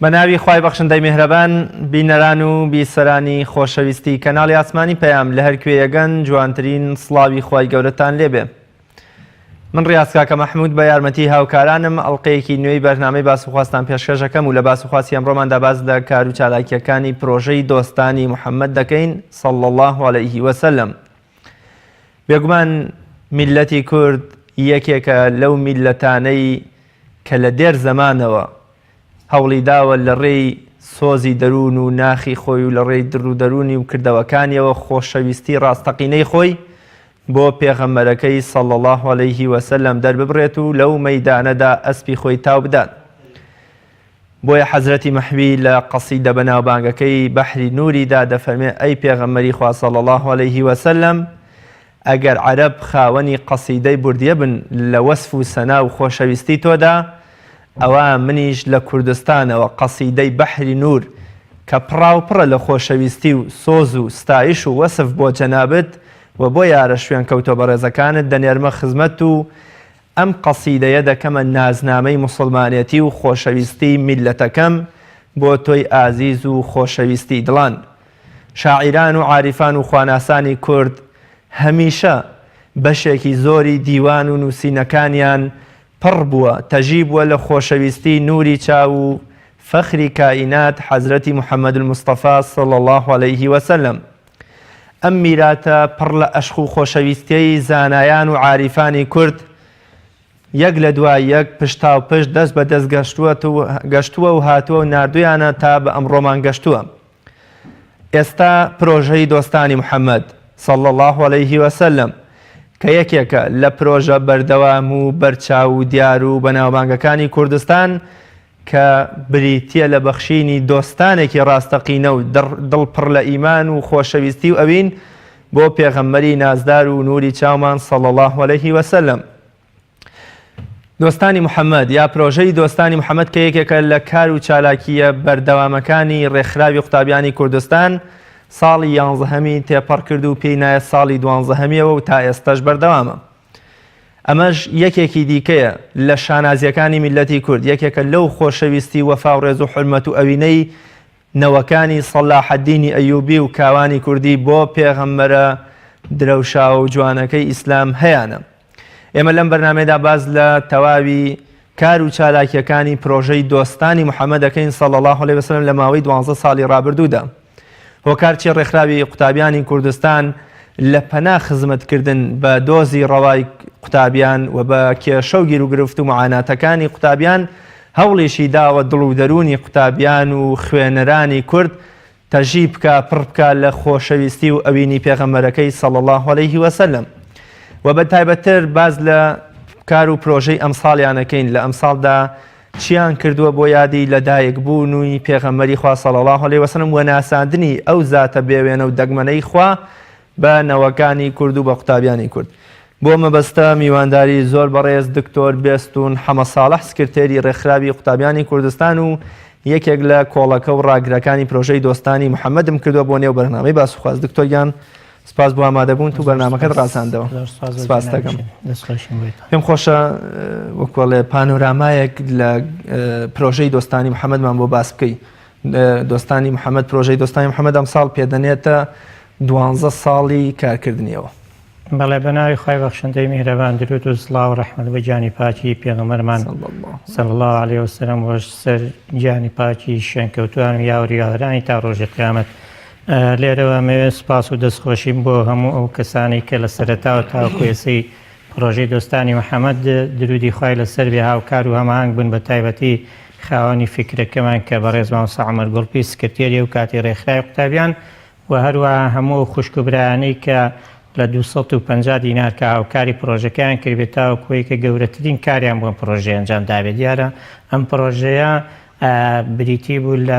بەناوی خوای بەخشندەی میهرەبان بینەران و بیسەرانی خۆشەویستی کەناڵی ئاسمانی پەیام لە هەر کوێیەگەن جوانترین سڵاوی خوای گەورەتان لێبێ. من ڕاستکاکە مەحموود بە یارمەتی هاوکارانم ئەڵقەیەکی نوێی بەرنامەی باسوخواستان پێشکەشەکەم و لە باسوخواستی ئەمڕۆماندا باس لە کار و چالاکیەکانی پرۆژەی دۆستانی محەممەد دەکەین صلی الله عليه وسلم. بێگومان میلەتی کورد یەکێکە لەو میلەتانەی کە لە دێر زەمانەوە هەوڵی داوە لە ڕێی سۆزی دەروون و ناخی خۆی و لە ڕێی دڕ و دەرونی و کردەوەکانیەوە خۆشەویستی ڕاستەقینەی خۆی بۆ پێغەمبەرەکەی صلی الله عليه وسلم دەرببڕێت و لەو مەیدانەدا ئەسپی خۆی تاو بدات. بۆیە حەزرەتی مەحوی لە قەسیدە بەناوبانگەکەی بەحری نووریدا دەفەرمێ ئەی پێغەمبەری خوا صلی الله عليه وسلم، ئەگەر عەرەب خاوەنی قەسیدەی بوردیە بن لە وەسف و سەنا و خۆشەویستی تۆدا، ئەوە منیش لە کوردستانەوە قەسیدەی بەحری نور کە پڕاوپڕە لە خۆشەویستی و سۆز و ستایش و وەسف بۆ جەنابەت و بۆ یارە شوێن کەوتۆ بەڕێزەکانت دەنێرمە خزمەت و ئەم قەسیدەیە دەکەمە نازنامەی موسڵمانێتی و خۆشەویستی میلەتەکەم بۆ تۆی ئازیز و خۆشەویستی دڵان. شاعیران و عاریفان و خواناسانی کورد هەمیشە بەشێکی زۆری دیوان و نووسینەکانیان پڕ بووە تەژی بووە لە خۆشەویستی نوری چاو و فەخری کائینات حەزرەتی محەممەد المستەفا صلی الله عليه وسلم. ئەم میراتە پڕ لە ئەشق و خۆشەویستیی زانایان و عاریفانی کورد یەک لە دوای یەک پشتا و پشت دەست بە دەست گەشتووە و هاتووە و نردویانە تا بە ئەمڕۆمان گەشتووە. ئێستا پرۆژەی دۆستانی محەممەد صلی الله عليه وسلم کە یەکێکە لە پرۆژە بەردەوام و بەرچاو و دیار و بەناوبانگەکانی کوردستان کە بریتیە لە بەخشینی دۆستانێکی ڕاستەقینە و دڵپڕ لە ئیمان و خۆشەویستی و ئەوین بۆ پێغەمبەری نازدار و نوری چاومان صلی الله عليه وسلم. دۆستانی محەممەد یا پرۆژەی دۆستانی محەممەد کە یەکێکە لە کار و چالاکیە بەردەوامەکانی ڕێکخراوی قوتابیانی کوردستان ساڵی 11هەمی تێپەڕ کرد و پێی نایە ساڵی 12هەمیەوە و تا ئێستاش بەردەوامە. ئەمەش یەکێکی دیکەیە لە شانازیەکانی میلەتی کورد، یەکێکە لەو خۆشەویستی وەفا و ڕێز و حورمەت و ئەوینەی نەوەکانی سەلاح الدینی ئەیوبی و کاوانی کوردی بۆ پێغەمبەرە درەوشا و جوانەکەی ئیسلام هەیەە. ئێمە لەم بەرنامەیەدا باز لە تەواوی کار و چالاکیەکانی پرۆژەی دۆستانی محەممەد دەکەین صلی الله عليه وسلم لە ماوەی 12 ساڵی ڕابردوودا. هۆکارچی ڕێکخراوی قوتابیانی کوردستان لە پەنا خزمەتکردن بە دۆزی ڕەوای قوتابیان و بە کێشە و گیر و گرفت و معاناتەکانی قوتابیان هەوڵێکی داوە دڵ و دەرونی قوتابیان و خوێنەرانی کورد تەژی بکە پڕ بکە لە خۆشەویستی و ئەوینی پێغەمبەرەکەی صلی الله عليه وسلم. و بە تایبەتتر باز لە کار و پرۆژەی ئەمساڵیانەکەین لە ئەمساڵدا چیان کردووە بۆ یادی لەدایک بوونی پێغەمبەری خوا صلی الله عليه وسلم و ناساندنی ئەو زاتە بێوێنە و دەگمەنەی خوا بە نەوەکانی کورد و بە قوتابیانی کورد. بۆ مەبەستە میوانداری زۆر بەڕێز دکتۆر بێستون حەمە ساڵح سکرتێری ڕێکخراوی قوتابیانی کوردستان و یەکێک لە کۆڵەکە و ڕاگرەکانی پرۆژەی دۆستانی محەممەدم کردووە بۆ نێو بەرنامەی باسوخواست. دکتۆریان سپاس بۆ ئامادەبوون تو بەرنامەکەت ڕازاندەوە. سپاس دەکەم. پێم خۆشە وەکوڵێ پانۆرامایەک لە پرۆژەی دۆستانی محەممەدمان بۆ باس بکەی. دۆستانی محەممەد پرۆژەی دۆستانی محەممەد ئەم ساڵ پێدەنێتە 12 ساڵی کارکردنیەوە. بەڵێ بەناوی خوای بەخشندەی میهرەبان درود و سڵاو و ڕەحمەت بە جانی پاکی پێغەمبەرمان صلی الله عليه وسلم و سەر گیانی پاکی شوێنکەوتوان و یاوەری یاوەرانی تا ڕۆژی قیامەت. لێرەوە مەوێ سپاس و دەستخۆشیم بۆ هەموو ئەو کەسانی کە لە سەرەتاوە تاوەکو ێسەی پرۆژەی دۆستانی محەممەد درودی خوای لەسەر بێ هاوکار و هەماهنگ بوون بە تایبەتی خاوەنی فکرەکەمان کە بەڕێزمان سەعمەر گوڵپی سکرتێری و کاتی ڕێکخراوی قوتابیان و هەروەها هەموو خوشک و برایانەی کە لە 250 دینار کە هاوکاری پرۆژەکەیان کردبێتەوە کۆی کە گەورەترین کاریان بۆ پرۆژەی ئەنجام دابێت. دیارە ئەم پرۆژەیە بریتی بوو لە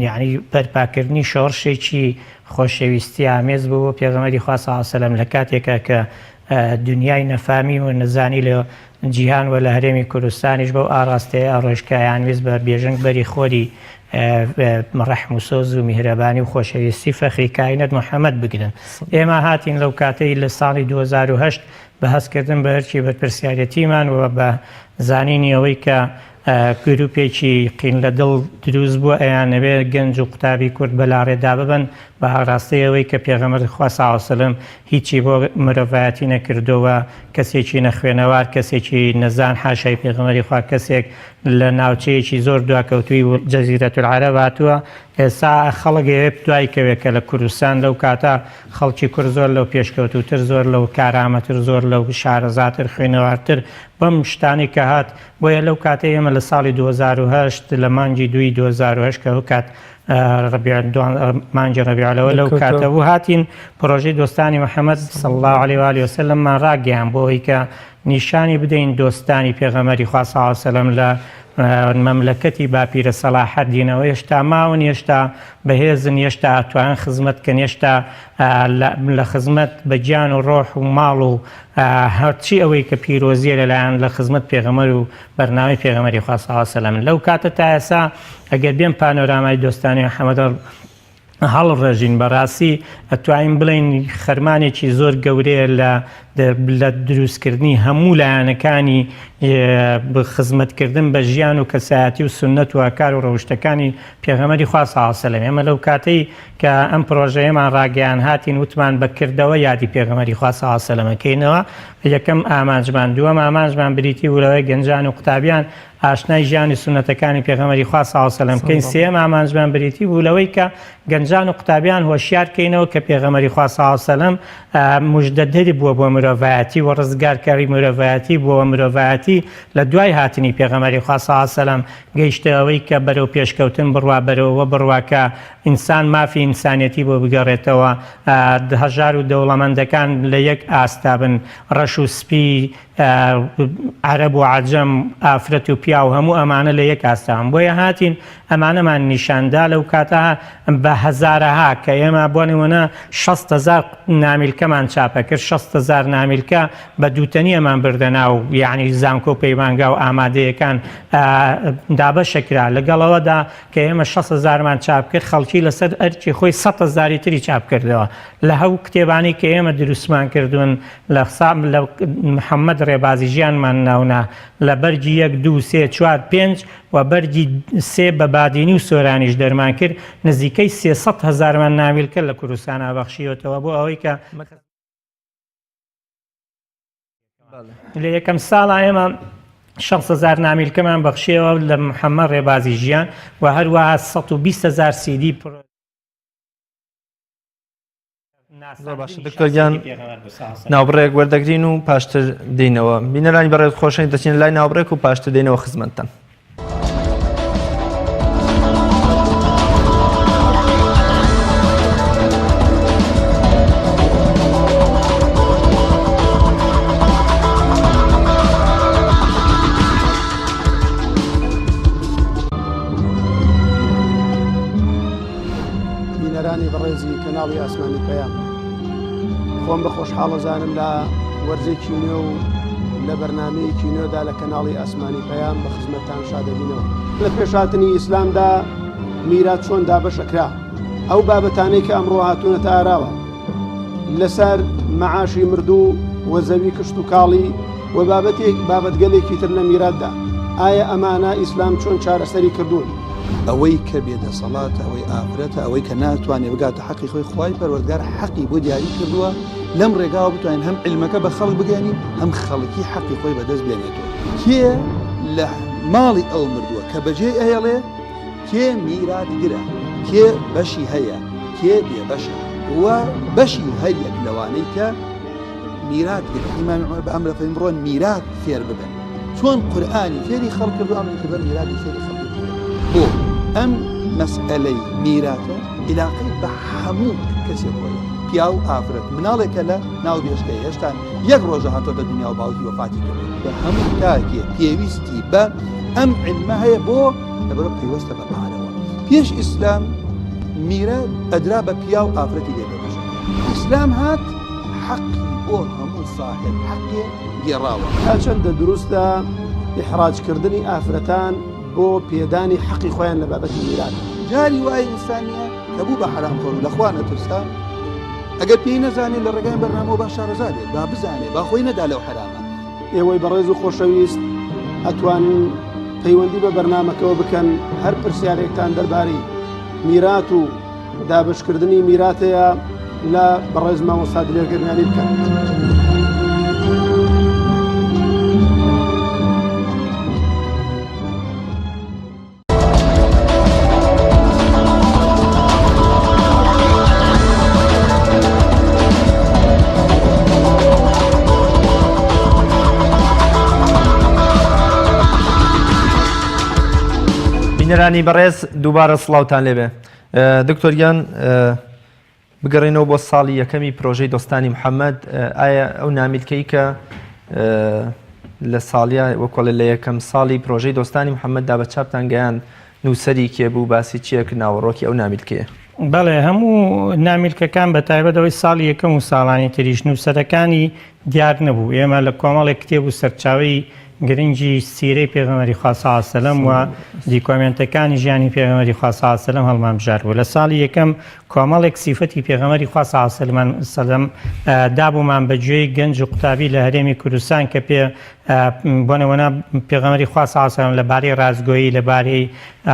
یعنی بەرپاکردنی شۆڕشێکی خۆشەویستی ئامێز بوو بۆ پێغەمبەری خوا صلی الله علیه وسلم لە کاتێکە کە دنیای نەفامی و نەزانی لە جیهان و لە هەرێمی کوردستانیش بەو ئاڕاستەیە ڕۆژکایان ویست بە بێژنگ بەری خۆری ڕەحم و سۆز و میهرەبانی و خۆشەویستی فەخری کائینات محەممەد بگرن. ئێمە هاتین لەو کاتەی لە ساڵی 2008 بە هەستکردن بە هەرچی بەرپرسیارەتیمان و بە زانینی ئەوەی کە گروپێکی قین لە دڵ دروست بووە ئەیانەوێت گەنج و قوتابی کورد بەلاڕێدا ببن بە ڕاستەیەوەی کە پێغەمبەر خوا صلی الله علیه و سلم هیچی بۆ مرۆڤایەتی نەکردەوە کەسێکی نەخوێنەوار کەسێکی نەزان حاشای پێغەمبەری خوا کەسێک لە ناوچەیەکی زۆر دواکەوتووی جەزیرەت العەرەب هاتووە ئێستا خەڵک دوای کەوێت کە لە کوردستان لەو کاتە خەڵکی کورد زۆر لەو پێشکەوتوتر زۆر لەو کارامەتر زۆر لەو شارەزاتر خوێنەوارتر بەم شتانی کە هات بۆیە لەو کاتە ئێمە لە ساڵی 2008 لە مانگی 2008 کە کات مانگی ڕەبیعەوەل لەو کاتەبوو هاتین پرۆژەی دۆستانی محەممەد صلی الله علیه و آله و سلممان ڕاگەیان بۆەوەی کە نیشانی بدەین دۆستانی پێغەمبەری خوا صلی الله علیه و سلم لە مەملەکەتی باپیرە سەلاحەت دینەوە هێشتا ماون هێشتا بەهێزن هێشتا ئەتوانن خزمەتکەن هێشتا لە خزمەت بە گیان و ڕۆح و ماڵ و هەرچی ئەوەی کە پیرۆزیە لەلایەن لە خزمەت پێغەمبەر و بەرنامەی پێغەمبەری خوا صلی الله علیه و سلم لەو کاتە تا ئێستا ئەگەر بێن پانۆرامای دۆستانی محەممەد هەڵڕێژین بەڕاستی ئەتوانین بڵین خەرمانێکی زۆر گەورەیە لە دروستکردنی هەموو لایەنەکانی خزمەتکردن بە ژیان و کەسایەتی و سنەت و ئاکار و ڕەوشتەکانی پێغەمبەری خوا صلی الله علیه و سلم ئێمە لەو کاتەی کە ئەم پرۆژەیەمان ڕاگەیان هاتین وتمان بەکردەوە یادی پێغەمبەری خوا صلی الله علیه و سلم ئەکەینەوە یەکەم ئامانجمان دووەم ئامانجمان بریتی بوو گەنجان و قوتابیان ئاشنای ژیانی سنەتەکانی پێغەمبەری خوا صلی الله علیه و سلم بکەین سێم ئامانجمان بریتی بوو لەوەی کە گەنجان و قوتابیان هۆشیارکەینەوە کە پێغەمبەری خوا صلی الله علیه و سلم موژدەدەری بووە بۆ مرۆڤایەتی و ڕزگارکاری مرۆڤایەتی بۆ مرۆڤایەتی لە دوای هاتنی پێغەمبەری خوا صلی الله علیه و سلم گەیشتەوەی کە بەرەو پێشکەوتن بڕوا بەرەوە بڕوا کە ئینسان مافی ئینسانیەتی بۆ بگەڕێتەوە هەژار و دەوڵەمەندەکان لە یەک ئاستا بن ڕەش و سپی عەرەب و عەجەم ئافرەت و پیا و هەموو ئەمانە لە یەک ئاستان بۆیە هاتین ئەمانەمان نیشاندا لەو کاتە بە هەزارەها کە ئێمە بۆ نمونە 600,000 نامیلکەمان چاپە کرد 600,000 نامیلکە بە دووتەنی ئەمان بردە ناو یعنی زانکۆ و پەیمانگا و ئامادەیەکان دابەشەکرا لەگەڵەوەدا کە ئێمە 600,000مان چاپ کرد خەڵکی لەسەر ئەرکی خۆی 100,000 تری چاپ کردەوە لە هەو کتێبانی کە ئێمە دروستمان کردوون لە محەممەد ڕێبازی ژیانمان ناونا لە بەرگی 1 2 3 4 5 و بەرگی 3 بە بادینی و سۆرانیش دەرمان کرد نزیکەی 300,000مان نامیلکە لە کوردستان ئابەخشیوەتەوە بۆ ئەوەی کە لە یەکەم ساڵا ئێمە 600,000 نامیلکەمان بەخشیەوە لە محەممەد ڕێبازی ژیان و هەروەها 120,000 CD باشە دکتۆرگیان ناوبڕێک وەردەگرین و پاشتر دێنەوە بینەرانی بەڕێز خۆشەویست دەچین لای ناوبڕێک و پاشتر دێنەوە خزمەتتان. بینەرانی بەڕێزی کەناڵی ئاسمانی پەیام خۆم بە خۆشحاڵەزانم لە وەرزێکی نوێ و لە بەرنامەیەکی نوێدا لە کەناڵی ئاسمانی پەیام بە خزمەتتان شادەبینەوە. لە پێشهاتنی ئیسلامدا میرات چۆن دابەشەکرا ئەو بابەتانەی کە ئەمڕۆ هاتوونەتە ئاراوە لەسەر مەعاشی مردوو و زەوی کشت و کاڵی و بابەتگەلێکی تر لە میراتدا ئایا ئەمانە ئیسلام چۆن چارەسەری کردوون؟ ئەوەی کە بێدەسەڵاتە ئەوەی ئافرەتە ئەوەی کە ناتوانێت بگاتە حەقی خۆی خوای پەروەردگار حەقی بۆ دیاری کردووە لەم ڕێگاوە بتوانین هەم علمەکە بە خەڵک بگەینین هەم خەڵکی حەقی خۆی بەدەست بێنێتەوە. کێ لە ماڵی ئەو مردووە کە بەجێ ئەهێڵێ کێ میراتگرە کێ بەشی هەیە کێ بێبەشە و بەشی هەریەک لەوانەی کە میراتگرە ئیمامی عومەر بە ئەمر فەرمووی بڕۆن میرات فێر ببن چۆن قورئانی فێری خەڵک کردو ئەمری کردن میراتی فێری خەڵک بۆ ئەم مەسئلەی میراتە عیلاقەی بە هەموو کەسێک خۆی پیا و ئافرەت مناڵێکە لە ناو بێشتەیە هێشتا یەک ڕۆژە هاتۆتە دنیا و باوکی وەفاتی کرد بە هەموو کاکێ پێویستی بە ئەم علمە هەیە بۆ لەبەرەوە پەیوەستە بە پارەوە. پێش ئیسلام میرە ئەدرا بە پیا و ئافرەتی لێ بەبەشە. ئیسلام هات حەقی بۆ هەموو ساحب حەقێ گێڕاوە. تا چەندە دروستە ئیحراجکردنی ئافرەتان بۆ پێدانی حەقی خۆیان لە بابەتی میرات. جاری وای ئینسانیە کە بوو بە حرامخۆر و لەخوا نەترسا ئەگەر پێی نەزانێت لە ڕێگای بەرنامەوە با شارەزادێت با بزانێت با خۆی نەدا لەو حرامە. ئێوەی بەڕێز و خۆشەویست ئەتوانن پەیوەندی بە بەرنامەکەەوە بکەن هەر پرسیارێکتان دەربارەی میرات و دابشکردنی میراتەیە لە بەڕێز مامۆستا دلێرگەرمیانی بکەن. بینەرانی بەڕێز دووبارە سڵاوتان لێبێ. دکتۆریان بگەڕێنەوە بۆ ساڵی یەکەمی پرۆژەی دۆستانی محەممەد، ئایا ئەو نامیلکەی کە لە ساڵیا وەکۆڵە لە یەکەم ساڵی پرۆژەی دۆستانی محەممەددا بە چاپتان گەیان نووسەری کێبوو باسی چیەک ناوەڕۆکی ئەو نامیلکەیە؟ بەڵێ هەموو نامیلکەکان بە تایبەتەوەی ساڵی یەکەم و ساڵانی تریش نووسەرەکانی دیار نەبوو. ئێمە لە کۆمەڵێک کتێب و سەرچاوی گرنگی سیرەی پێغەمبەری خوا صلی الله علیه و سلم و دیکۆمنتەکانی ژیانی پێغەمبەری خوا صلی الله علیه و سلم هەڵمان بژاردبوو. لە ساڵی یەکەم کۆمەڵێک سیفەتی پێغەمبەری خوا صلی الله علیه و سلم دابوومان بەگوێی گەنج و قوتابی لە هەرێمی کوردستان کە بۆ نمونە پێغەمبەری خوا صلی الله علیه و سلم لەبارەی ڕازگۆیی، لەبارەی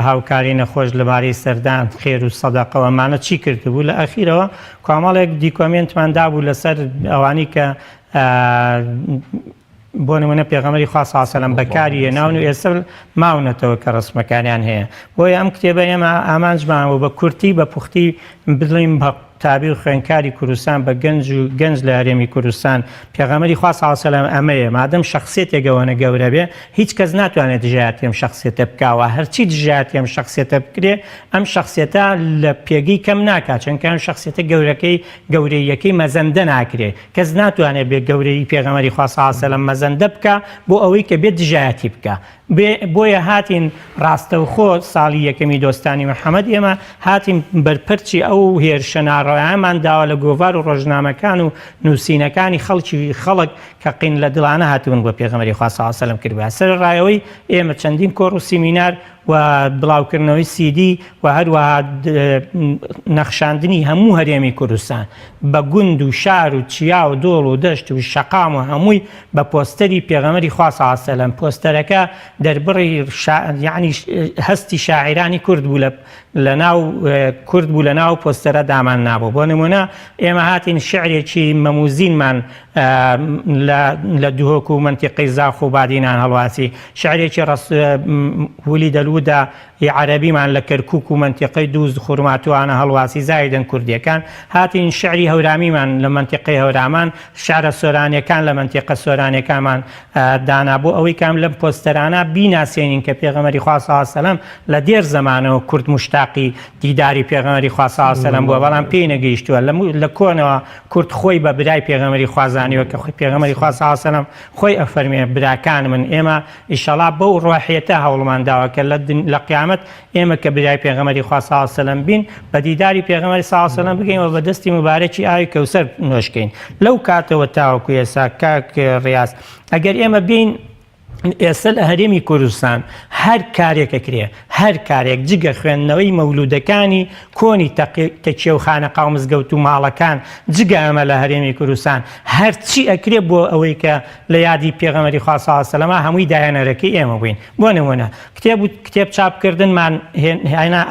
هاوکاری نەخۆش، لەبارەی سەردان خێر و سەدەقە و ئەمانە چی کردبوو. لە ئەخیرەوە کۆمەڵێک دیکۆمنتمان دابوو لەسەر ئەوانەی کە بۆ نمونە پێغەمبەری خوا صلی الله علیه و سلم بەکاری هێناون و ئێستا ماونەتەوە کە ڕسمەکانیان هەیە. بۆیە ئەم کتێبە ئێمە ئامانجمانەوە بە کورتی بە پوختی بڵێم بە تابی و خوێندکاری کوردستان بە گەنج لە هەرێمی کوردستان پێغەمبەری خوا صلی الله علیه و سلم ئەمەیە. مادەم شەخسیەتێکەوەنە گەورە بێ هیچ کەس ناتوانێت دژایەتی ئەم شەخسیەتە بکاوە. هەرچی دژایەتی ئەم شەخسیەتە بکرێ ئەم شەخسیەتە لە پێگەی کەم ناکات، چونکە ئەم شەخسیەتە گەورەیەکەی مەزەندە ناکرێ. کەس ناتوانێت بێ گەورەی پێغەمبەری خوا صلی الله علیه و سلم مەزەندە بکە بۆ ئەوەی کە بێت دژایەتی بکە. بۆیە هاتین ڕاستەوخۆ ساڵی یەکەمی دۆستانی محەممەد ئێمە هاتیم بەرپەرچی ئەو هێرشە ناڕەوایەمان داوە لە گۆڤار و ڕۆژنامەکان و نووسینەکانی خەڵک کە قین لە دڵانە هاتوون بۆ پێغەمبەری خوا صلی الله علیه و سلم کردبووە. سەرڕایەوەی ئێمە چەندین کۆڕ و سیمینار و بڵاوکردنەوەی سیدی و هەروەها نەخشاندنی هەموو هەرێمی کوردستان بە گوند و شار و چیا و دۆڵ و دەشت و شەقام و هەمووی بە پۆستەری پێغەمبەری خوا صلی الله علیه و سلم. پۆستەرەکە دەربڕی یعنی هەستی شاعیرانی کورد بوو لە ناو پۆستەرە دامان نابوو. بۆ نمونە ئێمە هاتین شعرێکی مەموزینمان لە دووهۆک و منتیقەی زاخ و بادینان هەڵواسی، شعرێکی ولی دەلوودا عەرەبیمان لە کەرکووک و منتیقەی دووز خوورماتوانە هەڵواسی زایدن کوردیەکان، هاتین شعری هەوراميمان لە منتیقەی هەورامان، شعرە سۆرانیەکان لە منتیقە سۆرانیەکانمان دانابوو ئەوەی کام لەم پۆستەرانە بیناسیێنین کە پێغەمبەری خوا صلی الله علیه و سلم لە دێر زەمانەوە کورد مشتاقی دیداری پێغەمبەری خوا صلی الله علیه و سلم بووە، بەڵام پێی نەگەیشتووە. لە کۆنەوە کورد خۆی بە برای پێغەمبەری خوا زانیوە کە پێغەمبەری خوا صلی الله علیه و سلم خۆی ئەفەرمێ براکان من ئێمە ئینشەڵا بەو ڕۆحیەتە هەوڵمان داوە کە لە قیامەت ئێمە کە برای پێغەمبەری خوا صلی الله علیه و سلم بین بە دیداری پێغەمبەری صلی الله علیه و سلم بگەین و بە دەستی مبارەکی ئاوی کەوسەر نوێشکەین. لەو کاتەوە تاوەکو ئێستا کاک ڕیاز ئەگەر ئێمە بین ئێستا لە هەرێمی کوردستان هەر کارێکە کرێ، هەر کارێک جگە خوێندنەوەی مەولودەکانی کۆنی تەکیە و خانەقا و مزگەوت و ماڵەکان جگە ئەمە لە هەرێمی کوردستان هەرچی ئەکرێ بۆ ئەوەی کە لە یادی پێغەمبەری خوا صلی الله علیه و سلم هەمووی داهێنەرەکەی ئێمە بووین. بۆ نمونە کتێب چاپکردنمان هێنا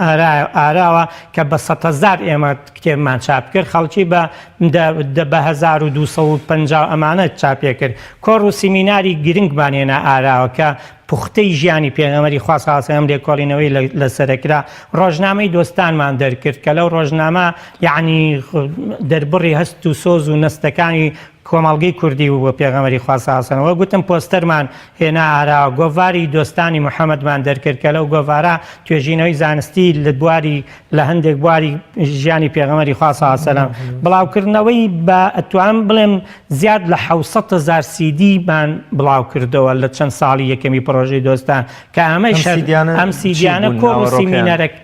ئاراوە کە بە 100,000 ئێمە کتێبمان چاپ کرد، خەڵکی بە 1250 ئەمانە چاپێ کرد. کۆڕ و سیمیناری گرنگمان هێنا ئاراوەکە پوختەی ژیانی پێغەمبەری خوا صلی الله علیه و سلم لێکۆڵینەوەی لەسەرکرا. ڕۆژنامەی دۆستانمان دەرکرد کە لەو ڕۆژنامە یعنی دەربڕی هەست و سۆز و نەستەکانی کۆمەڵگەی کوردی و بۆ پێغەمبەری خوا صلی الله علیه و سلم. گوتم پۆستەرمان هێنا ئاراوە، گۆڤاری دۆستانی محەممەدمان دەرکرد کە لەو گۆڤارە توێژینەوەی زانستی لە هەندێک بواری ژیانی پێغەمبەری خوا صلی الله علیه و سلم بڵاوکردنەوەی بە ئەتوانم بڵێم زیاد لە 700,000 سیدیمان بڵاو کردەوە لە چەند ساڵی یەکەمی پرۆژەی دۆستان کە ئەم سیدیانە کۆڕ و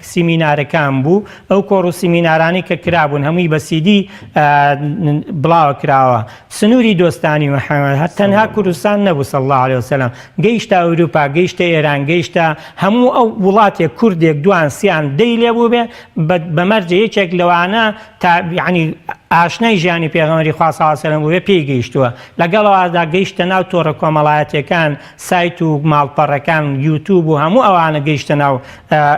سیمینارەکان بوو. ئەو کۆڕ و سیمینارانی کە کرابوون هەمووی بە سیدی بڵاو کراوە. سنووری دۆستانی محەممەد تەنها کوردستان نەبوو صلی الله علیه و سلم، گەیشتە ئەوروپا، گەیشتە ئێران، گەیشتە هەموو ئەو وڵاتێک کوردێک دوان سیان دەی لێبوو بێ بەمەرجە یەکێک لەوانە یعنی ئاشنای ژیانی پێغەمبەری خوا صلی الله علیه و سلم بووێ پێی گەیشتووە. لەگەڵەوەدا گەیشتە ناو تۆڕە کۆمەڵایەتیەکان، سایت و ماڵ ماڵپەڕەکان یوتیوب و هەموو ئەوانە گەیشتە ناو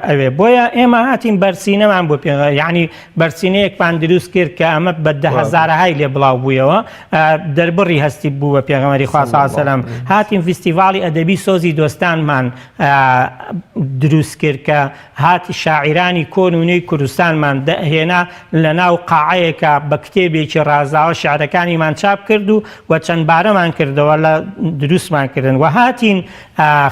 ئەوێ بۆیە ئێمە هاتین بەرسینەمان بۆ پێ یعنی بەرسینەیەکمان دروست کرد کە ئەمە بە 10,000 لێ بڵاو بوویەوە دەربڕی هەستی بوو بە پێغەمبەری خوا صلی الله علیه و سلم هاتین فیستیڤاڵی ئەدەبی سۆزی دۆستانمان دروست کرد کە هاتی شاعیرانی کۆنونەی کوردستانمان دەهێنا لە ناو قاعەیەکە بە کتێبێکی ڕازاوە شعرەکانیمان چاپ کرد و چەند بارەمان کردەوە لە دروستمان کردن و هاتین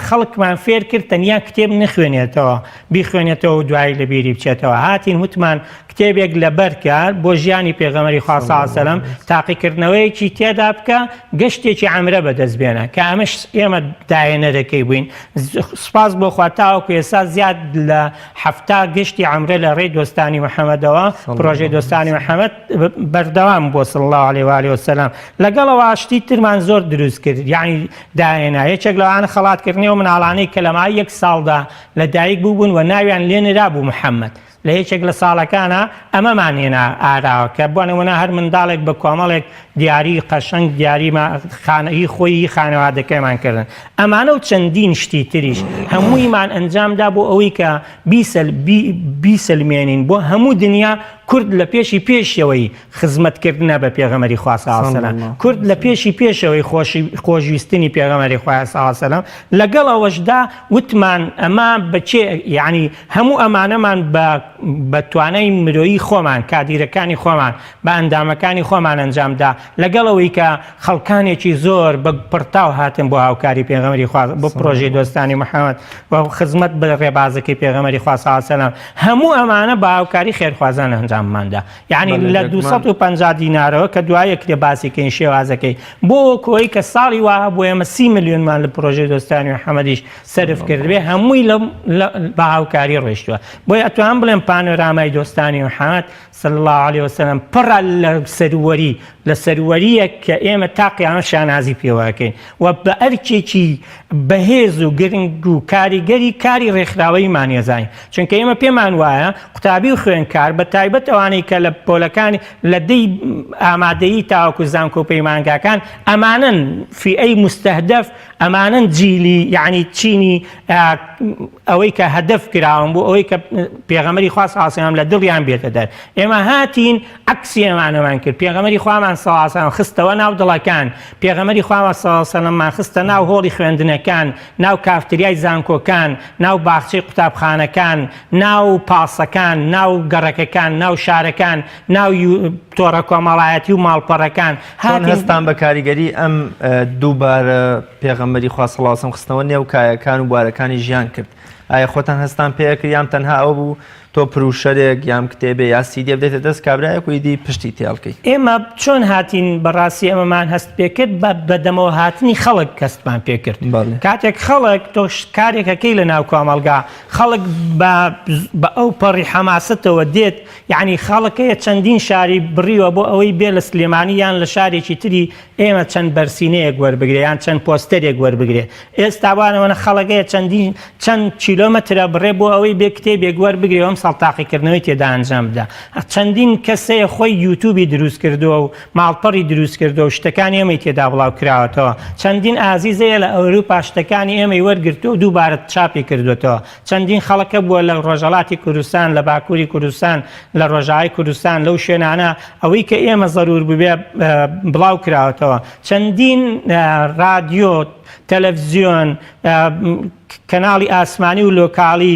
خەڵکمان فێر کرد تەنیا کتێب نخوێنێتەوە بیخوێنێتەوە و دوایی لە بیری بچێتەوە هاتین وتمان کتێبێک لەبەرکە بۆ ژیانی پێغەمبەری خوا صلی الله علیه و سلم تاقیکردنەوەیەکی تێدا بکە گەشتێکی عەمرە بەدەستبێنە کە ئەمەش ئێمە داهێنەرەکەی بووین سوپاس بۆ خوا تاوەکو ئێستا زیاد لە 70 گەشتی عەمرە لە ڕێی دۆستانی محەممەدەوە پرۆژەی دۆستانی محەممەد بەردەوام بۆ صلی الله علیه و آله و سلم لەگەڵەوە شتی ترمان زۆر دروست کرد یعنی داهێنا یەکێک لەوانە خەڵاتکردنەوە مناڵانەی کە لە مای 1 ساڵدا لە دایک بووبوون و ناویان لێ نرابوو محەممەد لە هیچێک لە ساڵەکانە ئەمەمان هێنا ئاراوە کە بۆ نمونە هەر منداڵێک بە کۆمەڵێک دیاری قەشەنگ دیاری خانەی خۆی خانەوادەکەیمان کردن ئەمانە و چەندین شتی تریش هەموویمان ئەنجامدا بۆ ئەوەی کە بیسەلمێنین بۆ هەموو دنیا کورد لە پێشی پێشەوەی خزمەتکردنە بە پێغەمبەری خوا صلی الله علیه و سلم کورد لە پێشی پێشەوەی خۆشویستنی پێغەمبەری خوا صلی الله علیه و سلم لەگەڵ ئەوەشدا وتمان ئەمە بەچێ یعنی هەموو ئەمانەمان بە توانای مرۆیی خۆمان کادیرەکانی خۆمان بە ئەندامەکانی خۆمان ئەنجامدا لەگەڵەوەی کە خەڵکانێکی زۆر بە پڕتاو هاتن بۆ هاوکاری پێغەمبەری خوا بۆ پرۆژەی دۆستانی محەممەد و خزمەت بە ڕێبازەکەی پێغەمبەری خوا صلی الله علیه و سلم هەموو ئەمانە بە هاوکاری خێرخوازان ئەنجامماندا یعنی لە 250 دینارەوە کە دوایە کرێ باسیکەین شێوازەکەی بۆ کۆی کە ساڵی وایە بۆ ئێمە 30 میلیۆنمان لە پرۆژەی دۆستانی محەممەدیش سەرف کردبێ هەمووی بە هاوکاری ڕۆیشتووە بۆیە ئەتوان بڵێن پانۆرامای دۆستانی محەممەد صلی الله علیه و سلم پڕە لە سەروەریە کە ئێمە تا قیامەت شانازی پێوەکەین و بە ئەرکێکی بەهێز و گرنگ و کاریگەری کاری ڕێکخراوەیمان ێزانین چونکە ئێمە پێمان وایە قوتابی و خوێندکار بە تایبەت ئەوانەی کە لە پۆلەکانی لە دەی ئامادەیی تاوەکو زانکۆ و پەیمانگاکان ئەمانن فئەی مستەهدەف ئەمانن جیلی یعنی چینی ئەوەی کە هەدەف کراون بۆ ئەوەی کە پێغەمبەری خوا صلی الله علیه و سلم لە دڵیان بێتە دەر ئێمە هاتین عەکسی ئەمانەمان کرد پێغەمبەری خوامان صلی الله علیه و سلم خستەوە ناو دڵەکان پێغەمبەری خوامان صلی الله علیه و سلم خستە ناو هۆڵی خوێندنەکان ناو کافتریای زانکۆکان ناو باخچەی قوتابخانەکان ناو پاسەکان ناو گەڕەکەکان ناو شارەکان ناو تۆڕە کۆمەڵایەتی و ماڵپەڕەکان هەستان بە کاریگەری ئەم دووبارە پێغەمبەری خوا صلی الله علیه و سلم خستنەوە نێو کایەکان و بوارەکانی ژیان کرد ئایا خۆتان هەستان پێکرد یان تەنها ئەوە بوو تۆ پروشەرێک یام کتێبێ یا سیدێ بدێتە دەست کابرایەک و ئیدی پشتی تێڵکەی ئێمە چۆن هاتین بەڕاستی ئەمەمان هەست پێکرد بەدەمەوە هاتنی خەڵک کەستمان پێکرد کاتێک خەڵک تۆ کارێکەکەی لە ناو کۆمەڵگا خەڵک بە ئەو پەڕی حەماستەوە دێت یعنی خەڵکەیە چەندین شاری بڕیوە بۆ ئەوەی بێ لە سلێمانی یان لە شارێکی تری ئێمە چەند بەرسینەیەک وەربگرێ یان چەند پۆستەرێک وەربگرێ ئێستا وانەوەنە خەڵکەیە چەند کیلۆمەترە بڕێ بۆ ئەوەی بێ کتێبێک وەربگرێ ئەم سەڵتاقیکردنەوەی تێدا ئەنجام بدە چەندین کەسەیە خۆی یوتیوبی دروست کردووە و ماڵپەڕی دروست کردو و شتەکانی ئێمەی تێدا بڵاو کراوەتەوە چەندین ئازیزەیە لە ئەوروپا شتەکانی ئێمەی وەرگرتو و دووبارە چاپی کردوێتەوە چەندین خەڵکە بووە لە ڕۆژهەڵاتی کوردستان لە باکووری کوردستان لە ڕۆژاوای کوردستان لەو شوێنانە ئەوەی کە ئێمە زەرور ببێ بڵاو کراوەتەوە چەندین رادیۆ تەلەڤیزیۆن کەناڵی ئاسمانی و لۆکاڵی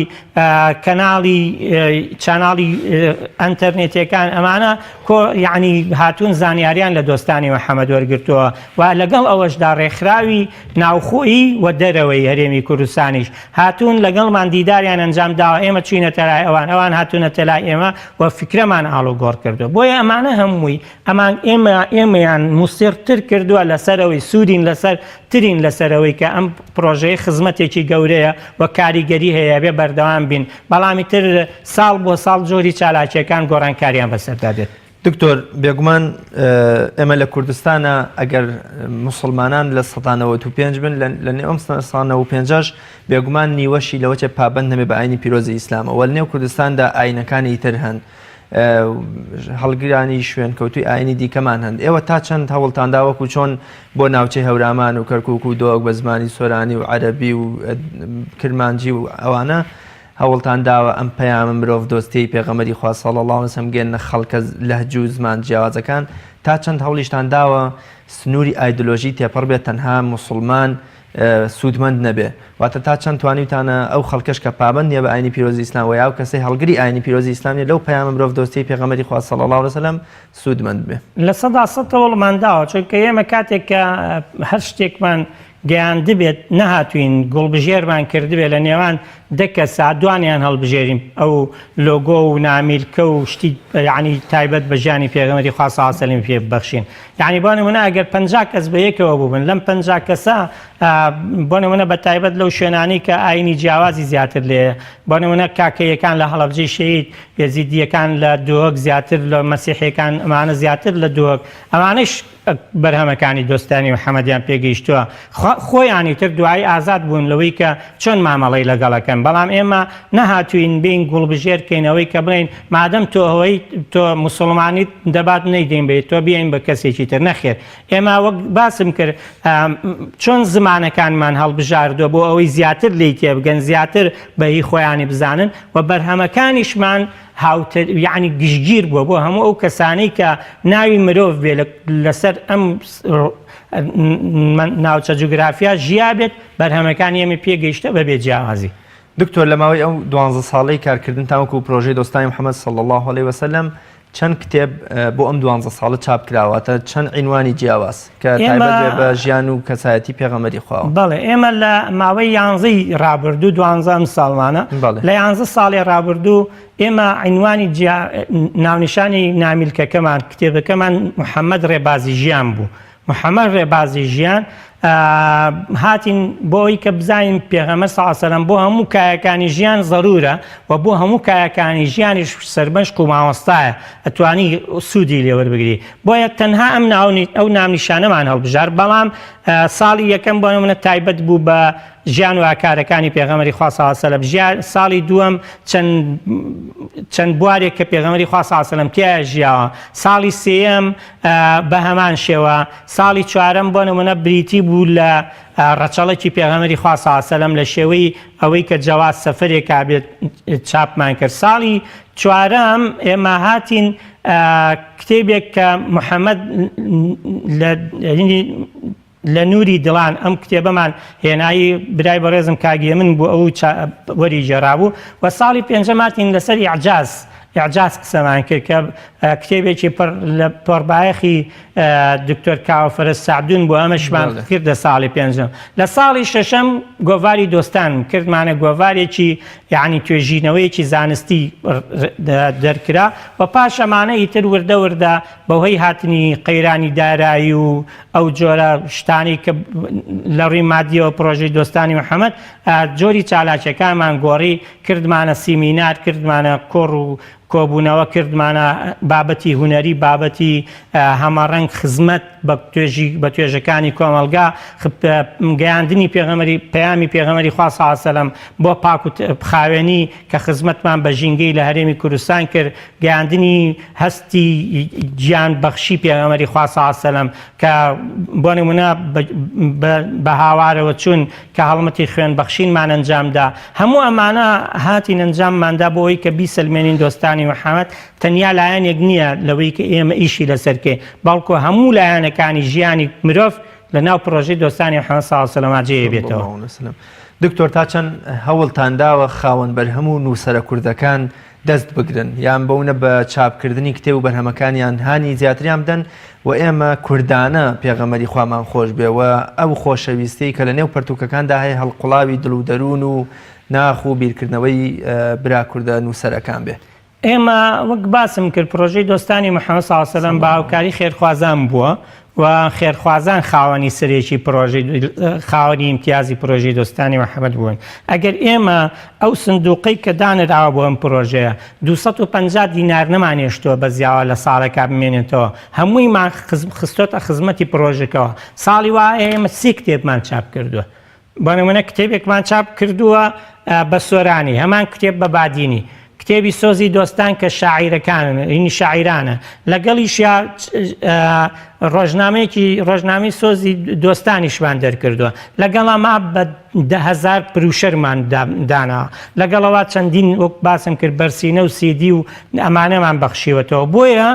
چاناڵی ئەنتەرنێتیەکان ئەمانە یعنی هاتوون زانیاریان لە دۆستانی محەممەد وەرگرتووە و لەگەڵ ئەوەشدا ڕێکخراوی ناوخۆیی و دەرەوەی هەرێمی کوردستانیش هاتوون لەگەڵمان دیداریان ئەنجام داوە ئێمە چوینە تەلای ئەوان هاتوونە تەلای ئێمە و فکرەمان ئاڵوگۆڕ کردو بۆیە ئەمانە هەمووی ئەمان ئێمەیان موسیرتر کردووە لەسەرەوەی سوودین لەسەر ترین لەسەرەوەی کە ئەم پرۆژەیە خزمەتێکی گەورەیە و کاریگەری هەیە بێ بەردەوام بین بەڵامی تر ساڵ بۆ ساڵ جۆری چالاکیەکان گۆڕانکاریان بەسەردا دێت دکتۆر بێگومان ئێمە لە کوردستانە ئەگەر موسڵمانان لە 95 بن لە نێو 95 بێگومان نیوەشی لەوەچە پابند هەمێ بە ئاینی پیرۆزی ئیسلامە وە لە نێو کوردستاندا ئاینەکانی تر هەن هەڵگرانی شوێن کەوتوی ئاینی دیکەمان هەند. ئێوە تا چەند هەوڵتانداوەکو چۆن بۆ ناوچەی هەورامان و کەرکووک و دۆک بە زمانی سۆرانی و عەرەبی و کرمانجی و ئەوانە هەوڵتان داوە ئەم پەیامە مرۆڤ دۆستی پێغەمبەری خوا صلی الله علیه و سلم گێنە خەڵکە لەهجە و زمان جیاوازەکان تا چەند هەوڵیشتان داوە سنووری ئایدۆلۆژی تێپەڕ بێت تەنها موسڵمان سوودمەند نەبێ واتە تا چەند توانیتانە ئەو خەڵکەش کە پابند نیە بە ئاینی پیرۆزی ئیسلام و یا و کەسەی هەڵگری ئاینی پیرۆزی ئیسلامی لەو پەیامە مرۆڤ دۆستی پێغەمبەری خوا صلی الله علیه و سلم سوودمەند بێ. لە 100% وەڵمانداوە چونکە ئێمە کاتێک کە هەر شتێکمان گەیاندە بێت نەهاتوین گوڵبژێرمان کردبێ لە نێوان دەکە سادوانیان هەڵبژێریم ئەو لۆگۆ و نامیلکە و شتی یعنی تایبەت بە ژیانی پێغەمبەری خوا صلی الله علیه و سلم پێ ببەخشین. یعنی بۆ نمونە ئەگەر 50 کەس بە یەکەوە بووبن لەم 50 کەسە بۆ نمونە بە تایبەت لەو شوێنانی کە ئاینی جیاوازی زیاتر لێیە بۆ نمونە کاکەیەکان لە هەڵەبجەی شەهید یەزیدیەکان لە دۆک زیاتر لە مەسیحیەکان ئەمانە زیاتر لە دۆک ئەمانەش بەرهەمەکانی دۆستانی محەممەدیان پێگەیشتووە خۆیانی تر دوایی ئازاد بوون لەوەی کە چۆن مامەڵەی لەگەڵەکەن بەڵام ئێمە نەهاتوین بین گوڵبژێرکەینەوەی کە بڵین مادەم تۆ ئەوەی تۆ مسلمانیت دەبات نەیدەین بێت تۆ بیاین بە کەسێکی تر نەخێر ئێمە وەک باسم کرد چۆن زمانەکانمان هەڵبژاردووە بۆ ئەوەی زیاتر لی تێبگەن زیاتر بەهی خۆیانی بزانن و بەرهەمەکانیشمان هاوتر یعنی گشتگیر بووە بۆ هەموو ئەو کەسانەی کە ناوی مرۆڤ بێ لەسەر ئەم ناوچە جوگرافیا ژیا بێت بەرهەمەکانی ئێمە پێگەیشتە بەبێ جیاوازی. دکتۆر لە ماوەی ئەو 12 ساڵەی کارکردن تاوەکو پرۆژەی دۆستانی محەممەد صلی الله علیه و سلم چەند کتێب بۆ ئەم 12 ساڵە چاپ کراوەتە چەند عنوانی جیاواز کە تایبەت بە ژیان و کەسایەتی پێغەمبەری خواوە. بەڵێ ئێمە لە ماوەی 11 ڕابردوو 12 ساڵمانە لە 11 ساڵی ڕابردوو ئێمە عنوانی ناونیشانی نامیلکەکەمان کتێبەکەمان محەممەد ڕێبازی ژیان بوو. محەممەد ڕێبازی ژیان هاتین بۆی کە بزانین پێغەمبەر صلی الله علیه و سلم بۆ هەموو کایەکانی ژیان ضرورە و بۆ هەموو کایەکانی ژیانیش سەربەشق و مامۆستایە ئەتوانی سوودی لێوەربگری بۆیە تەنها ئەو نامنیشانەمان هەڵبژار بەڵام ساڵی یەکەم بۆ نمونە تایبەت بوو بە ژیان و ئاکارەکانی پێغەمبەری خوا صلی الله علیه و سلم ساڵی دووەم چەند بوارێک کە پێغەمبەری خوا صلی الله علیه و سلم تیا ژیاوە ساڵی سێیەم بە هەمان شێوە ساڵی چوارەم بۆ نمونە بریتی بوو لە ڕەچەڵێکی پێغەمبەری خوا صلی الله علیه و سلم لە شێوەی ئەوەی کە جەواز سەفەرێکا بێت چاپمان کرد ساڵی چوارەم ئێمە هاتین کتێبێک کە محەممەد لە نووری دڵان ئەم کتێبەمان هێنایی برای بەڕێزم کاگیە من بۆ ئەو وەری جێرابوو و ساڵی پێنجەم هاتین لەسەر ئیعجاز قسەمان کرد کە کتێبێکی لە پۆڕبایەخی دکتۆر کاوەفەرە سعدون بۆ ئەمەشمان کردە ساڵی پێنجەم لە ساڵی شەشەم گۆڤاری دۆستان کردمانە گۆڤارێکی یعنی توێژینەوەیەکی زانستی دەرکرا و پاش ئەمانە ئیتر وردە وردە بەهۆی هاتنی قەیرانی دارایی و ئەو جۆرە شتانی کە لە ڕووی مادیەوە پرۆژەی دۆستانی محەممەد جۆری چالاکیەکانمان گۆڕی کردمانە سیمینار کردمانە کۆڕ و کۆبوونەوە کردمانە بابەتی هونەری بابەتی هەمەڕەنگ خزمەت بە توێژەکانی کۆمەلگا گەیاندنی پەیامی پێغەمبەری خوا صلی الله علیه و سلم بۆ پاک و خاوێنی کە خزمەتمان بە ژینگەی لە هەرێمی کوردستان کرد گەیاندنی هەستی گیان بەخشی پێغەمبەری خوا صلی الله علیه و سلم کە بۆ نمونە بە هاوارەوە چوون کە هەڵمەتی خوێن بەخشینمان ئەنجامدا هەموو ئەمانە هاتین ئەنجامماندا بۆ ئەوەی کە بیسەلمێنین دۆستانی محەممەد تەنیا لایەنێک نییە لەوەی کە ئێمە ئیشی لەسەرکێ بەڵکو هەموو لایەنەکانی ژیانی مرۆڤ لە ناو پرۆژەی دۆستانی محەممەد صلی الله علیه و سلم جێ بێتەوە. دکتۆر تا چەند هەوڵتان داوە خاوەن بەرهەم و نووسەرە کوردەکان دەست بگرن یان بەونە بە چاپکردنی کتێب و بەرهەمەکانیان هانی زیاتریان بدەن و ئێمە کوردانە پێغەمبەری خوامان خۆش بێەوە ئەو خۆشەویستی کە لە نێو پەرتوکەکاندا هەیە هەڵقوڵاوی دڵ و دەروون و ناخ و بیرکردنەوەی برا کوردە نووسەرەکان بێ. ئێمە وەک باسم کرد پرۆژەی دۆستانی محەممەد صلی الله علیه و سلم بە هاوکاری خێرخوازان بووە و خێرخوازان خاوەنی سەرێکی خاوەنی امتیازی پرۆژەی دۆستانی محەممەد بوون. ئەگەر ئێمە ئەو سندوقەی کە دانراوە بۆ ئەم پرۆژەیە 250 دینار نەمانێشتووە بە زیاوە لە ساڵێکا بمێنێتەوە هەموویمان خستۆتە خزمەتی پرۆژەکەەوە ساڵی وایە ئێمە 3 کتێبمان چاپ کردووە بە نمونە کتێبێکمان چاپ کردووە بە سۆرانی هەمان کتێب بە بادینی کتێبی سۆزی دۆستان کە شاعیرەکانن هینی شاعیرانە لەگەڵیش ڕۆژنامەی سۆزی دۆستانیشمان دەرکردووە لەگەڵا ما بە 10,000 پروشەرمان دانا لەگەڵەوە چەندین وەک باسم کرد بەرسینە و سیدی و ئەمانەمان بەخشیوەتەوە بۆیە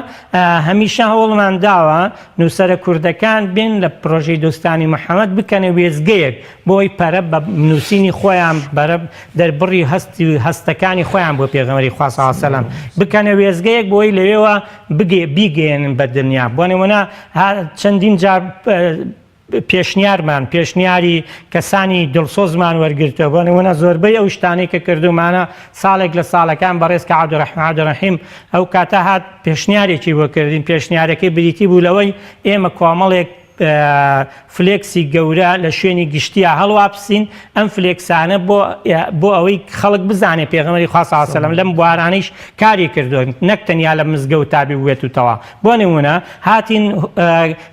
هەمیشە هەوڵمان داوە نووسەرە کوردەکان بێن لە پرۆژەی دۆستانی محەممەد بکەنە وێزگەیەک بۆی پەرە بە نووسینی خۆیان بەرە دەربڕی هەستەکانی خۆیان بۆ پێغەمبەری خوا صلی الله علیه و سلم بکەنە وێزگەیەک بۆی لەوێوە بیگەێنن بە دنیا بۆ نمونە چەندین جار پێشنیاری کەسانی دڵسۆزمان وەرگرتەوە بۆ نمونە زۆربەی ئەو شتانەی کە کردومانە ساڵێک لە ساڵەکان بەڕێز کە عەبدوڕەحیم ئەو کاتە هات پێشنیارێکی بۆ کردین پێشنیارەکەی بریتی بوو لەوەی ئێمە کۆمەڵێک فلێکسی گەورە لە شوێنی گشتیە هەڵواپسین ئەم فلێکسانە بۆ ئەوەی خەڵک بزانێ پێغەمبەری خوا صلی الله علیه و سلم لەم بوارانەیش کاری کردووە نەک تەنیا لە مزگەوت تابی بوێتەوە بۆ نمونە هاتین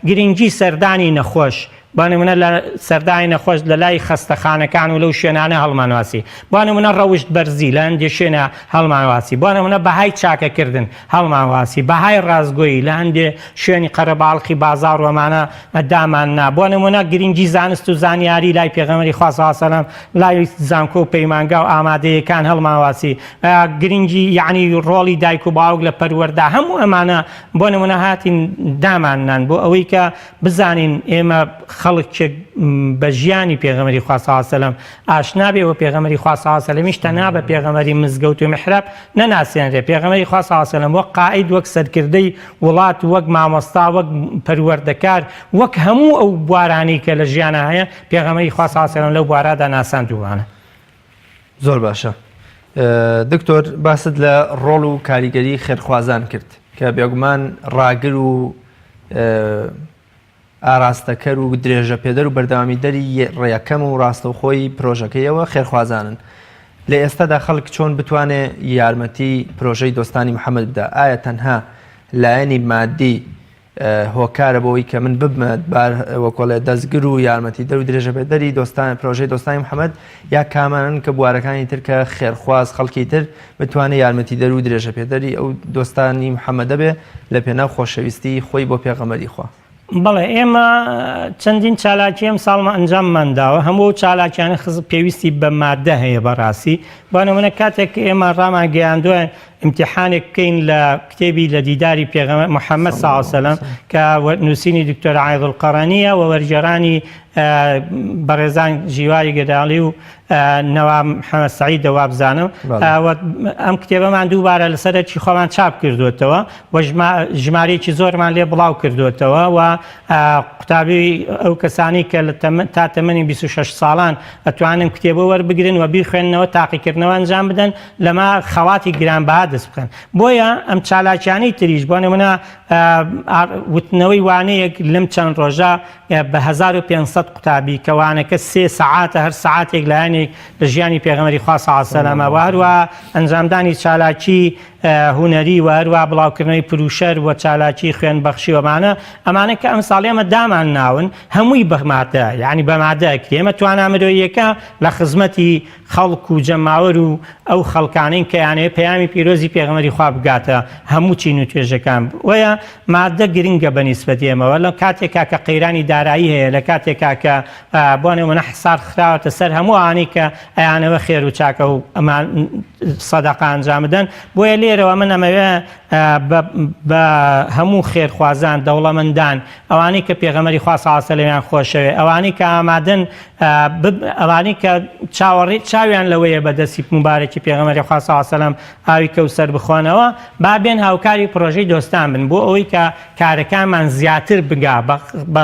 گرنگی سەردانی نەخۆش بۆ نمونە لە سەردانی نەخۆش لە لای خەستەخانەکان و لەو شوێنانە هەڵمانواسی بۆ نمونە ڕەوشت بەرزی لە هەندێک شوێنە هەڵمانواسی بۆ نمونە بەهای چاکەکردن هەڵمانواسی بەهای ڕازگۆیی لە هەندێک شوێنی قەرەباڵقی بازاڕ وەمانە داماننا بۆ نمونە گرنگی زانست و زانیاری لای پێغەمبەری خوا صلی الله علیه و سلم لای زانکۆ و پەیمانگا و ئامادەیەکان هەڵمانواسی گرنگی یعنی ڕۆڵی دایک و باوک لە پەروەردا هەموو ئەمانە بۆ نمونە هاتین داماننان بۆ ئەوەی کە بزانین ئێمە خەڵک بە ژیانی پێغەمبەری خوا صلی الله علیه و سلم ئاشنا بێ و پێغەمبەری خوا صلی الله علیه و سلمیش تەنها بە پێغەمبەری مزگەوت و میحراب نەناسێنرێ پێغەمبەری خوا صلی الله علیه و سلم وەک قائید وەک سەرکردەی وڵات وەک مامۆستا وەک پەروەردەکار وەک هەموو ئەو بوارانەی کە لە ژیانە هەیە پێغەمبەری خوا صلی الله علیه و سلم لەو بوارەدا ناساندووانە. زۆر باشە. دکتۆر باست لە ڕۆڵ و کاریگەری خێرخوازان کرد کە بێگومان ڕاگر و ئاراستەکەر و درێژە پێدەر و بەردەوامی دەری ڕێیەکەم و ڕاستەوخۆی پرۆژەکەیەوە خێرخوازانن لە ئێستادا خەڵک چۆن بتوانێت یارمەتی پرۆژەی دۆستانی محەممەد بدە ئایا تەنها لایەنی مادی هۆکارە بۆەوەی کە من ببمە وەکۆڵێ دەستگر و یارمەتی دەر و درێژە پێدەری پرۆژەی دۆستانی محەممەد یا کامانن کە بوارەکانی تر کە خێرخواز خەڵکی تر بتوانێت یارمەتی دەر و درێژە پێدەری ئەو دۆستانی محەممەدە بێ لە پێناو خۆشەویستی خۆی بۆ پێغەمبەری خوا. بەڵێ ئێمە چەندین چالاکی ئەم ساڵمە ئەنجاممانداوە هەموو چالاکیانە پێویستی بە مادە هەیە بەڕاستی بۆ نمونە کاتێک ئێمە ڕامان گەیاندووە امتحانێک بکەین لە کتێبی لە دیداری پێغەمبەر محەممەد صلی الله علیه و سلم کە نووسینی دکتۆر عایدڵقەڕەنیە و وەرجێڕانی بەڕێزان ژیواری گەداڵی و نەواب محەممەد سەعید دەواب بزانم ئەم کتێبەمان دووبارە لەسەرەکی خۆمان چاپ کردوێتەوە و ژمارەیەکی زۆرمان لێ بڵاو کردوێتەوە و قوتابی ئەو کەسانی کە تا تەمەنی 26 ساڵان ئەتوانن کتێبە وەربگرن و بیرخوێننەوە تاقیکردنەوە ئەنجام بدەن لەما خەواتی گرانبەها دەست بکەن بۆیە ئەم چالاکیانەی تریش بۆ نمونە وتنەوەی وانەیەک لەم چەند ڕۆژە بە 1500 قوتابی کەوانەکە 3 سەعاتە هەر سەعاتێک لایەنێک لە ژیانی پێغەمبەری خوا صلی الله علیه و سلم و هەروە ئەنجامدانی چالاکی هونەری و هەروە بڵاوکردنەوەی پروشەر و چالاکی خوێنبەخشی ئەمانە کە ئەم ساڵ ئێمە دامان ناون هەمووی بەمادە یعنی بەمادەکرێ ئێمە توانامرۆیەکە لە خزمەتی خەڵک و جەماوەر و ئەو خەڵکانین کە یانەیە پەیامی پیرۆزی پێغەمبەری خوا بگاتە هەموو چین و توێژەکان وەیە مادە گرنگە بەنیسبەتی ئێمەوە لە کاتێکا کە قەیرانی دارایی هەیە لە کاتێکا کە بۆ نمونە حسار خراوەتە سەر هەموو ئەوانەی کە ئەیانەوە خێر و چاکە و ئەمان سەدەقە ئەنجام بدەن بۆیە لێرەوە من ئەمەوێ بە هەموو خێرخوازان دەوڵەمەندان ئەوانەی کە پێغەمبەری خوا صلی الله علیه و سلم خۆشەوێ ئەوانەی کە ئامادەن ئەوانەی کە چاویان لەوەیە بەدەستی مبارەکی پێغەمبەری خوا صلی الله علیه و سلم ئاوی کەوسەر بخۆنەوە با بێن هاوکاری پرۆژەی دۆستان بن بۆ ئەوەی کە کارەکانمان زیاتر بگا بە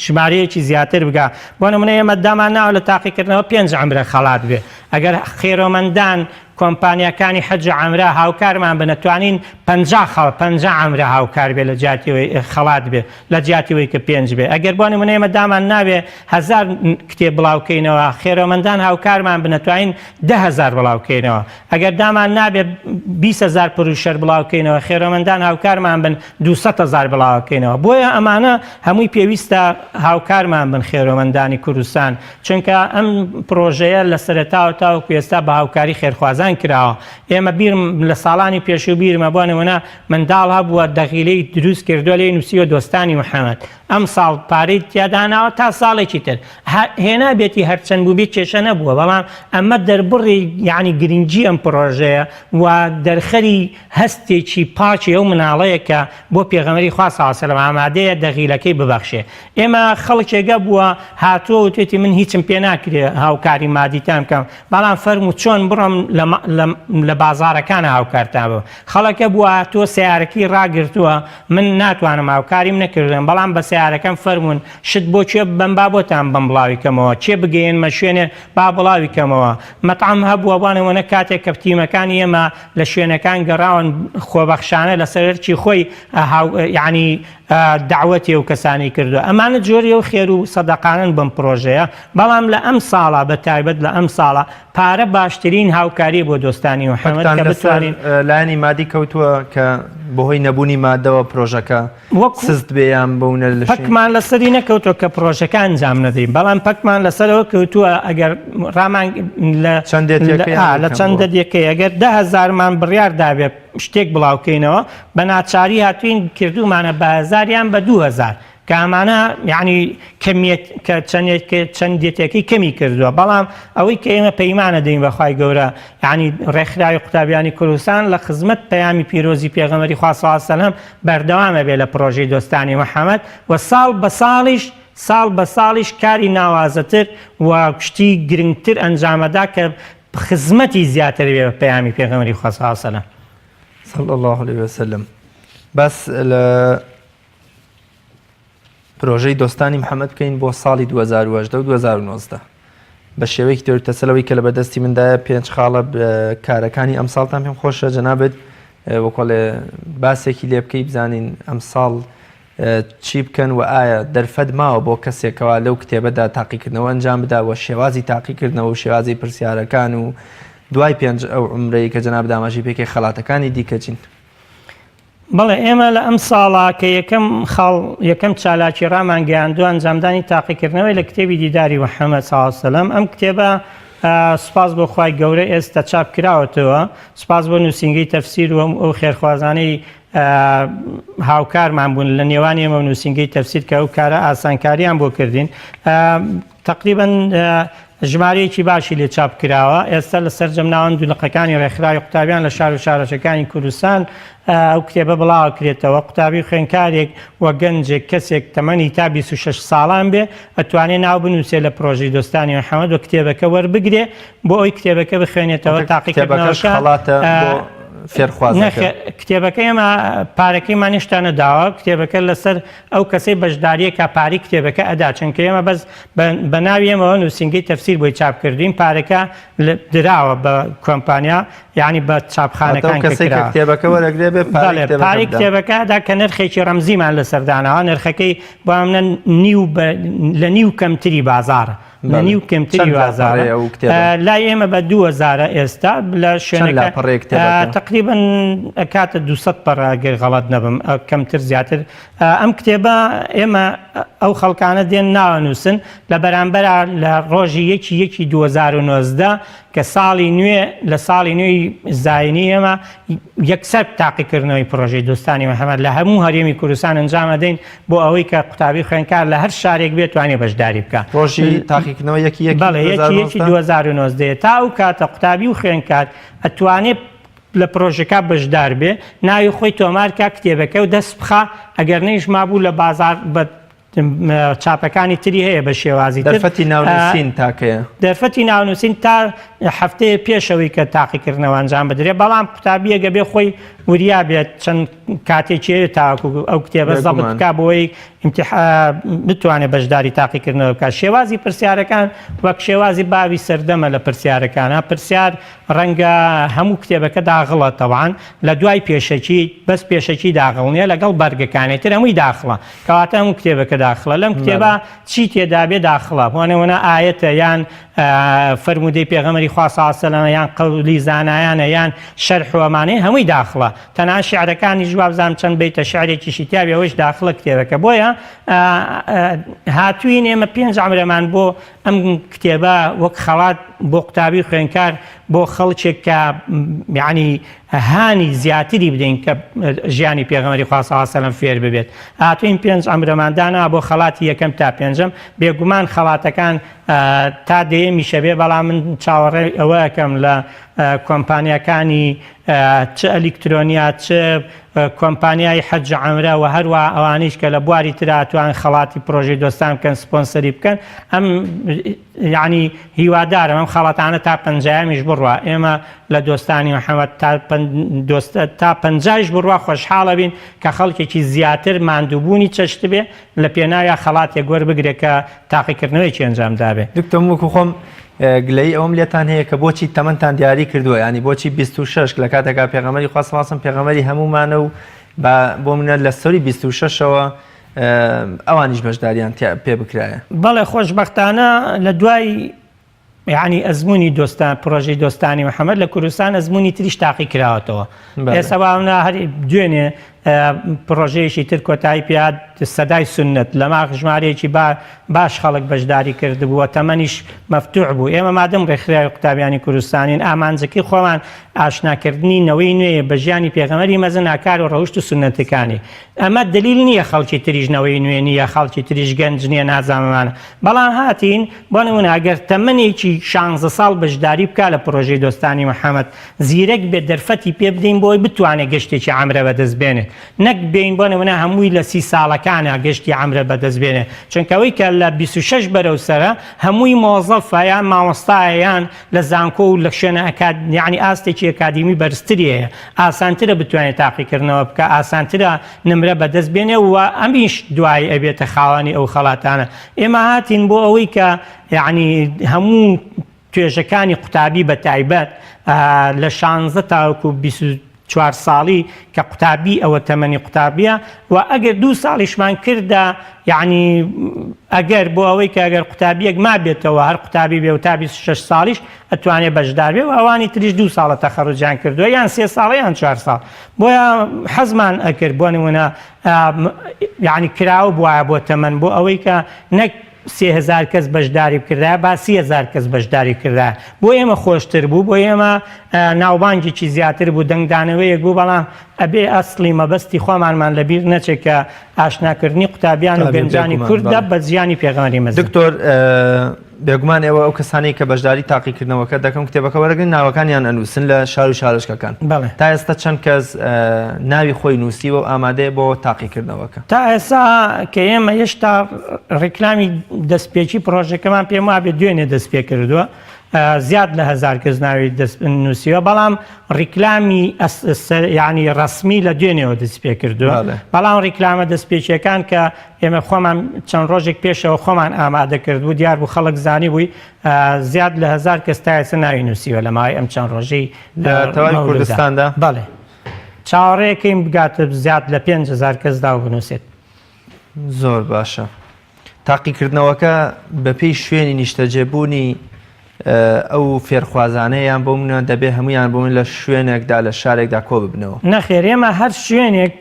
ژمارەیەکی زیاتر بگا بۆ نمونە ئێمە دامان ناوە لە تاقیکردنەوە 5 عەمرە خەڵات بێ ئەگەر خێرۆمەندان کۆمپانیەکانی حەج عەمرە هاوکارمان بنەتوانین 50 عەمرە هاوکار بێ لە جیاتیەوەی خەڵات بێ لە جیاتیەوەی کە 5 بێ ئەگەر بۆ نمونە ئێمە دامان ناوێ 1000 کتێب بڵاوکەینەوە خێرۆمەندان هاوکارمان بنەتوانین 10,000 بڵاوکەینەوە ئەگەر دامان نابێ 20,000 پروشەر بڵاوکەینەوە خێرۆمەندان هاوکارمان بن 200,000 بڵاوکەینەوە بۆیە ئەمانە هەمووی پێویستە هاوکارمان بن خێرۆمەندانی کوردستان چونکە ئەم پرۆژەیە لە سەرەتاوە تاوەکو ئێستا بە هاوکاری خێرخوازان خۆزان کراوە ئێمە بیرم لە ساڵانی پێش و بیرمە بۆنەوەنا منداڵ هەبووە دەغیلەی دروست کردووە لێ نووسیوە دۆستانی محەممەد ئەم ساڵ پارەی تیاداناوە تا ساڵێکی تر هێنا بێتی هەرچەند بوو بێت کێشە نەبووە بەڵام ئەمە دەربڕی یعنی گرنگجی ئەم پرۆژەیە و دەرخەری هەستێکی پاچی ئەو مناڵەیە کە بۆ پێغەمبەری خوا صلی الله علیه و سلم ئامادەیە دەغیلەکەی ببەخشێ ئێمە خەڵکێگە بووە هاتووە و توێتی من هیچم پێ ناکرێ هاوکاری مادیتان بکەم بەڵام فەرموو چۆن بڕۆم لە بازارەکانە هاوکارتان بوو خەڵەکە بووە هاتووە سیارەکەی ڕاگرتووە من ناتوانم هاوکاریم نەکردم بەڵام بە سیارەکەم فەرمونون شت بۆ کوێ بم با بۆتان بم بڵاویکەمەوە چێ بگەێنمە شوێنێ با بڵاویکەمەوە مەتعام هەبووە بوانەوەنە کاتێک کە تیمەکانی ئێمە لە شوێنەکان گەڕاون خۆبەخشانە لەسەرچی خۆی یعنی دعوەتی و کەسانی کردو ئەمانە جۆری و خێر و سەدەقانن بم پرۆژەیە بەڵام لە ئەم ساڵە بە تایبەت لە ئەم ساڵە پارە باشترین هاوکاری بۆ دۆستانی محەممەد کە بتوانین لایانی مادی کەوتووە کە بەهۆی نەبوونی مادەوە پرۆژەکە سست بێیان بەونە لە پەکمان لەسەری نەکەوتەوە کە پرۆژەکە ئەنجام نەدەین بەڵام پەکمان لەسەرەوە کەوتووە ئەگەر ڕامان لە چەندە دیەکەی ئەگەر 10,000مان بڕیار دابێت شتێک بڵاوکەینەوە بە ناچاری هاتوین کردومانە بە 1000یان بە 2000 کە ئەمانە یعنی کەمیت کە چەندێتێکی کەمی کردووە بەڵام ئەوەی کە ئێمە پەیمانە دەین بەخوای گەورە یعنی ڕێکخراوی قوتابیانی کوردستان لە خزمەت پەیامی پیرۆزی پێغەمبەری خوا صلی الله علیه و سلم بەردەوامە بێ لە پرۆژەی دۆستانی محەممەد و ساڵ بە ساڵیش کاری ناوازەتر و شتی گرنگتر ئەنجامەدا کە خزمەتی زیاتر بێ بە پەیامی پێغەمبەری خوا صلی الله علیه و سلم صلی الله علیه و سلم بەس لە پرۆژەی دۆستانی محەممەد بکەین بۆ ساڵی 2010 و 2019 بە شێوەیەکی تەسەلەوەی کە لە بەدەستی مندایە 5 خاڵە کارەکانی ئەم ساڵتان پێم خۆشە جەنابەت وەکۆڵێ باسێکی لێ بکەی بزانین ئەم ساڵ چی بکەن و ئایا دەرفەت ماوە بۆ کەسێکەوە لەو کتێبەدا تاقیکردنەوە ئەنجام بدا و شێوازی تاقیکردنەوە و شێوازی پرسیارەکان و دوای 5 ئەو عمرەی کە جەناب داماژی پێکەی خەڵاتەکانی دیکەچین بەڵێ ئێمە لە ئەم ساڵا کە یەکەم چالاکی ڕامان گەیاندووە ئەنجامدانی تاقیکردنەوەی لە کتێبی دیداری محەممەد صلی الله علیه و سلم ئەم کتێبە سپاس بۆ خوای گەورە ئێستا چاپ کراوەتەوە سپاس بۆ نووسینگەی تەفسیر و ئەو خێرخوازانەی هاوکارمان بوون لە نێوان ئێمە و نووسینگەی تەفسیر کە ئەو کارە ئاسانکاریان بۆ کردین تقریبا ژمارەیەکی باشی لێ چاپ کراوە ئێستا لە سەرجەم ناوەند دوولقەکانی ڕێکخراوی قوتابیان لە شار و شارەچەکانی کوردستان ئەو کتێبە بڵاو کرێتەوە قوتابی خوێندکارێک وە گەنجێک کەسێک تەمەنی تا 26 ساڵان بێ ئەتوانێت ناو بنووسێت لە پرۆژەی دۆستانی محەممەد و کتێبەکە وەربگرێ بۆ ئەوی کتێبەکە بخوێنێتەوە تاقیکردنەوەکە کتێبەکە ئێمە پارەکەیمان نیشتانە داوە کتێبەکە لەسەر ئەو کەسەی بەشداریە کە پاری کتێبەکە ئەدا چونکە ئێمە بەس بە ناوی ئێمەوە نووسینگەی تەفسیر بۆی چاپ کردین پارەکە دراوە بە کۆمپانیا یعنی بە چاپخانەکان کتێبەکە وەرەگرێ بێ پاری کتێبەکەدا کە نرخێکی ڕەمزیمان لەسەردانەوە نرخەکەی بۆمە لە نیو کەمتری بازارە لە نیو کەمتری بازارە لای ئێمە بە 2000 ئێستا لە شوێنەکە تقریبا کاتە 200 پەڕاگەر غەڵەت نەبم کەمتر زیاتر ئەم کتێبە ئێمە ئەو خەڵکانە دێن ناوەنووسن لە بەرامبەر لە ڕۆژی 2019 کە ساڵی نوێ لە ساڵی نوێی زاینی ئێمە یەکسەر تاقیکردنەوەی پرۆژەی دۆستانی محەممەد لە هەموو هەرێمی کوردستان ئەنجام دەین بۆ ئەوەی کە قوتابی خوێندکار لە هەر شارێک بێت توانێت بەشداری بکە ڕۆژی تاقیکردنەوە یەکی 2019 تا ئەو کاتە قوتابی و خوێندکار ئەتوانێت لە پرۆژەکە بەشدار بێ ناوی خۆی تۆمارکە کتێبەکە و دەست بخە ئەگەر نەیش مابوو لە بازار چاپەکانی تری هەیە بە شێوازی دەرفەتی ناونووسین تاکەیە دەرفەتی ناونووسین تا هەفتەیە پێشەوەی کە تاقیکردنەوە ئەنجام بدرێ بەڵام قوتابیە گەبێ خۆی وریا بێت چەند کاتێکی تاکو ئەو کتێبە زەبط بکا بۆی بتوانێت بەشداری تاقیکردنەوە بکات شێوازی پرسیارەکان وەک شێوازی باوی سەردەمە لە پرسیارەکانە پرسیار ڕەنگە هەموو کتێبەکە داغڵە تەوان لە دوای پێشەکی بەس پێشەکی داغڵنیە لەگەڵ بەرگەکانی تر هەمووی داخڵە کەواتە هەموو کتێبەکە داخڵە لەم کتێبە چی تێدا بێ داخڵە بۆنەوەنە ئاەتە یان فەرمودەی پێغەمبەری خوا صلی الله علیه و سلم یان قەولی زانایانە یان شەرح و ئەمانەی هەمووی داخڵە تەنها شیعرەکانی جواب زانم چەند بیتە شعرێکیشی تیاوی ئەوەش داخڵە کتێبەکە بۆیە هاتووین ئێمە 5 عمرەمان بۆ ئەم کتێبە وەک خەڵات بۆ قوتابی خوێنکار بۆ خەڵکێک کە یعنی هانی زیاتری بدەین کە ژیانی پێغەمبەری خوا صلی الله علیه و سلم فێر ببێت. هاتوین 5 ئەمرەماندانە بۆ خەڵاتی یەکەم تا 5ەم، بێگومان خەڵاتەکان تا دەیەمی شەبێ، بەڵام من چاوەڕێی ئەوە ئەەکەم لە کۆمپانیەکانی چ ئەلیکترۆنیا چ کۆمپانیای حەج عەمرە و هەروە ئەوانیش کە لە بواری ترا توان خەڵاتی پرۆژەی دۆستان بکەن سپۆنسەری بکەن، ئەم یعنی هیوادارم ئەم خەڵاتانە تا 50میش بڕوە. ئێمە لە دۆستانی محەممەد تا 50ش بڕوە خۆشحاڵە بین کە خەڵکێکی زیاتر ماندووبوونی چەشت بێ لە پێناوی خەڵاتێک وەربگرێت کە تاقیکردنەوەیکی ئەنجامدا بێ. دکتۆر وەکو خۆم گلەی ئەوم لێتان هەیە کە بۆچی تەمەنتان دیاری کردووە، ینی بۆچی 26 لە کاتێکا پێغەمبەری خوا صلی الله علیه و سلم پێغەمبەری هەمومانە و بۆ منە لە سەوری 26ەوە ئەوانیش بەشداریان پێ بکرایە. بەڵێ خۆشبەختانە لە دوای یعنی ئەزمموی دۆستان پرۆژەی دۆستانی محەممەد لە کوردستان ئەزمموی تریش تاقی کراوەتەوە. ئێستا باونا هەر دوێنێ پرۆژەیەکی تر کۆتایی پێات سەدای سنت لە ماغ ژمارەیەکی باش خەڵک بەشداری کردبووە، تەمەنیش مەفتوح بوو. ئێمە مادەم ڕێکخراوی قوتابیانی کوردستانین ئامانجەکەی خۆمان ئاشناکردنی نەوەی نوێ بە ژیانی پێغەمبەری مەزن ئاکار و ڕەوشت و سنەتەکانی. ئەمە دلیل نییە خەڵکی تریش نەوەی نوێ نییە، خەڵکی تریش گەنج نییە نازانمانە، بەڵام هاتین بۆ نمونە ئەگەر تەمەنێکی 16 ساڵ بەشداری بکە لە پرۆژەی دۆستانی محەممەد، زیرەک بێ دەرفەتی پێ بدەین بۆی بتوانێت گەشتێکی عەمرە بەدەست بێنێت، نەک بین بۆ نمونە هەمووی لە 30 ساڵەکانە گەشتی عەمرە بەدەست بێنێ، چونکەوەی کە لە 26 بەرەو سەرە هەمووی مۆزەفە یان مامۆستایان لە زانکۆ و لە شوێنە یعنی ئاستێکی ئەکادیمی بەرزتری هەیە، ئاسانترە بتوانێت تاقیکردنەوە بکە، ئاسانترە نمرە بەدەست بێنێ و ئەمیش دوای ئەبێتە خاوەنی ئەو خەڵاتانە. ئێمە هاتین بۆ ئەوەی کە یعنی هەموو توێژەکانی قوتابی بە تایبەت لە 16 تاوەکو 24 ساڵی کە قوتابی ئەوە تەمەنی قوتابیە و ئەگەر 2 ساڵیشمان کردە یعنی ئەگەر بۆ ئەوەی کە ئەگەر قوتابیەک ما بێتەوە هەر قوتابی بێ و تا 26 ساڵیش ئەتوانێت بەشدار بێ و ئەوانی تریش 2 ساڵە تەخەڕوجیان کردووە یان 3 ساڵە یان 4 ساڵ. بۆیە حەزمان ئەکرد بۆ نمونە یعنی کراوە بووایە بۆ تەمەن بۆ ئەوەی کە نەک 3000 کەس بەشداری بکردای با 30,000 کەس بەشداری کردای، بۆ ئێمە خۆشتر بوو، بۆ ئێمە ناوبانگێکی زیاتر بوو، دەنگدانەوەیەک بوو، بەڵام ئەبێ ئەسڵی مەبەستی خۆمانمان لەبیر نەچێت کە ئاشناکردنی قوتابیان و گەنجانی کوردە بە ژیانی پێغەمبەری مەزن. دکتۆر بێگومان ئێوە ئەو کەسانی کە بەشداری تاقیکردنەوەکە دەکەم کتێبەکە وەرەگرن ناوەکانیان ئەنووسن لە شار و شارۆچکەکان. تا ئێستا چەند کەس ناوی خۆی نووسیوە و ئامادەیە بۆ تاقیکردنەوەکە؟ تا ئێستا کە ئێمە هێشتا ڕێکلامی دەستپێکی پرۆژەکەمان پێم وابێ دوێنێ دەست پێ کردووە، زیاد لە 1000 کەس ناوی نووسیوە، بەڵام ڕیکلامی یعنی ڕسمی لە دوێنێەوە دەست پێ کردووە، بەڵام ڕیکلامە دەستپێکیەکان کە ئێمە خۆمان چەند ڕۆژێک پێشەوە خۆمان ئامادە کردبوو دیار بوو خەڵک زانی بووی زیاد لە 1000 کەس تا ئێستا ناوی نووسیوە لە ماوەی ئەم چەند ڕۆژەی تەواوی کوردستاندا. بەڵێ چاوەڕێیەکەیم بگاتە زیاد لە 5000 کەسدا و بنووسێت. زۆر باشە. تاقیکردنەوەکە بەپێی شوێنی نیشتەجێبوونی ئەو فێرخوازانەیان بۆ منە دەبێ هەمویان بۆ من لە شوێنێکدا لە شارێکدا کۆ ببنەوە؟ نەخێر، ئێمە هەر شوێنێک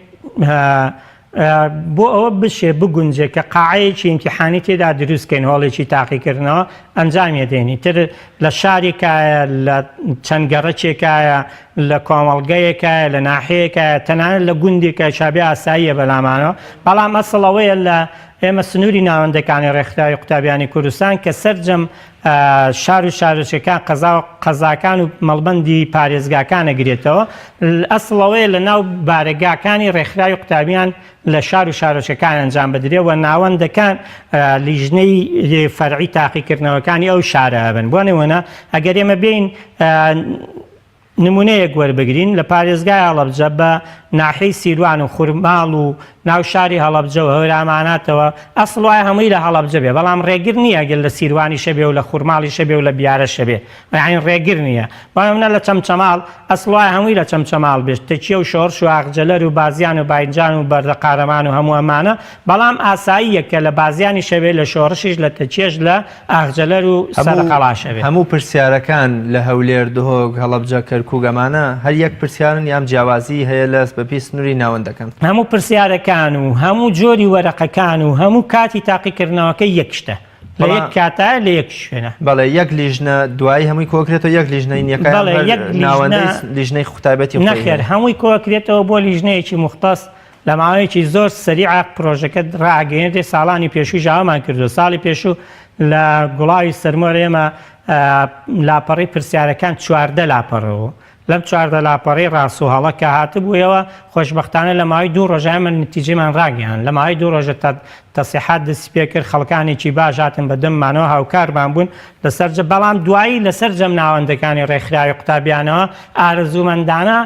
بۆ ئەوە بشێ بگونجێ کە قاعەیەکی ئیمتیحانی تێدا دروستکەین هۆڵێکی تاقیکردنەوە ئەنجامی دێنی تر لە شارێکایە لە چەند گەڕەکێکایە لە کۆمەڵگەیەکایە لە ناحەیەکایە تەنانەت لە گوندێکە شابێ ئاساییە بەلامانەوە، بەڵام ئەسڵەوەیە لە ئێمە سنووری ناوەندەکانی ڕێکخراوی قوتابیانی کوردستان کە سەرجەم شار و شارۆچکەکان قەزاکان و مەڵبەندی پارێزگاکان ئەگرێتەوە، ئەسڵەوەیە لە ناو بارەگاکانی ڕێکخراوی قوتابیان لە شار و شارۆچکەکان ئەنجام بدرێ و ناوەندەکان لیژنەی فەرعی تاقیکردنەوەکانی ئەو شارە هەبن. بۆ نمونە ئەگەر ئێمە بین نمونەیەک وەربگرین لە پارێزگای هەڵەبجە بە ناحەی سیروان و خورماڵ و ناو شاری هەڵەبجە و هەوراماناتەوە ئەسڵ وایە هەمووی لە هەڵەبجە بێ، بەڵام ڕێگر نییە گەل لە سیروانی شەبێ و لە خورماڵی شەبێ و لە بیارە شەبێ، یعنی ڕێگر نییە. بەڵامە لە چەمچەماڵ ئەسڵ وایە هەمووی لە چەمچەماڵ بێت، تەکیە و شۆرش و ئاغجەلەر و بازیان و باینجان و بەردە قارەمان و هەموو ئەمانە، بەڵام ئاساییە کە لە بازیانی شەبێ لە شۆڕشیش لە تەکیەش لە ئاغجەلەر و سەرقەڵا شەبێ. هەموو پرسیارەکان لە هەولێر دهۆک هەڵەبجە کەرکووک ئەمانە هەر یەک پرسیارن یان جیاوازی هەیە لە بەپی سنووری ناوەندەکەن؟ هەموو پرسیارەکان و هەموو جۆری وەرەقەکان و هەموو کاتی تاقیکردنەوەکە یەکشتە، لە یەک کاتە لە یەک شوێنە بەڵێ یەک لیژنە دوایی هەمووی کۆکرێتەوە یەک لیژنەی ناوەندەی لیژنەی خوتابەتی نەخێر هەمووی کۆکرێتەوە بۆ لیژنەیەکی مختص لە ماوەیەکی زۆر سەریع پرۆژەکە ڕاگەێنێت ساڵانی پێشوو ژاوامان کردو ساڵی پێشوو لە گوڵاوی سەرمۆر ئێمە لاپەڕی پرسیارەکان 14 لاپەڕەوە لەم 14 لاپەڕی ڕاستوهەڵە کە هاتبوویەوە خۆشبەختانە لە ماوەی 2 ڕۆژە من نتیجەمان ڕاگەیان لە ماوەی 2 ڕۆژە تەسیحات دەستی پێ کرد خەڵکانێکی باش هاتن بە دەممانەوە هاوکارمان بوون لەسەرجە بەڵام دوایی لەسەر جەم ناوەندەکانی ڕێکخراوی قوتابیانەوە ئارەزوومەندانە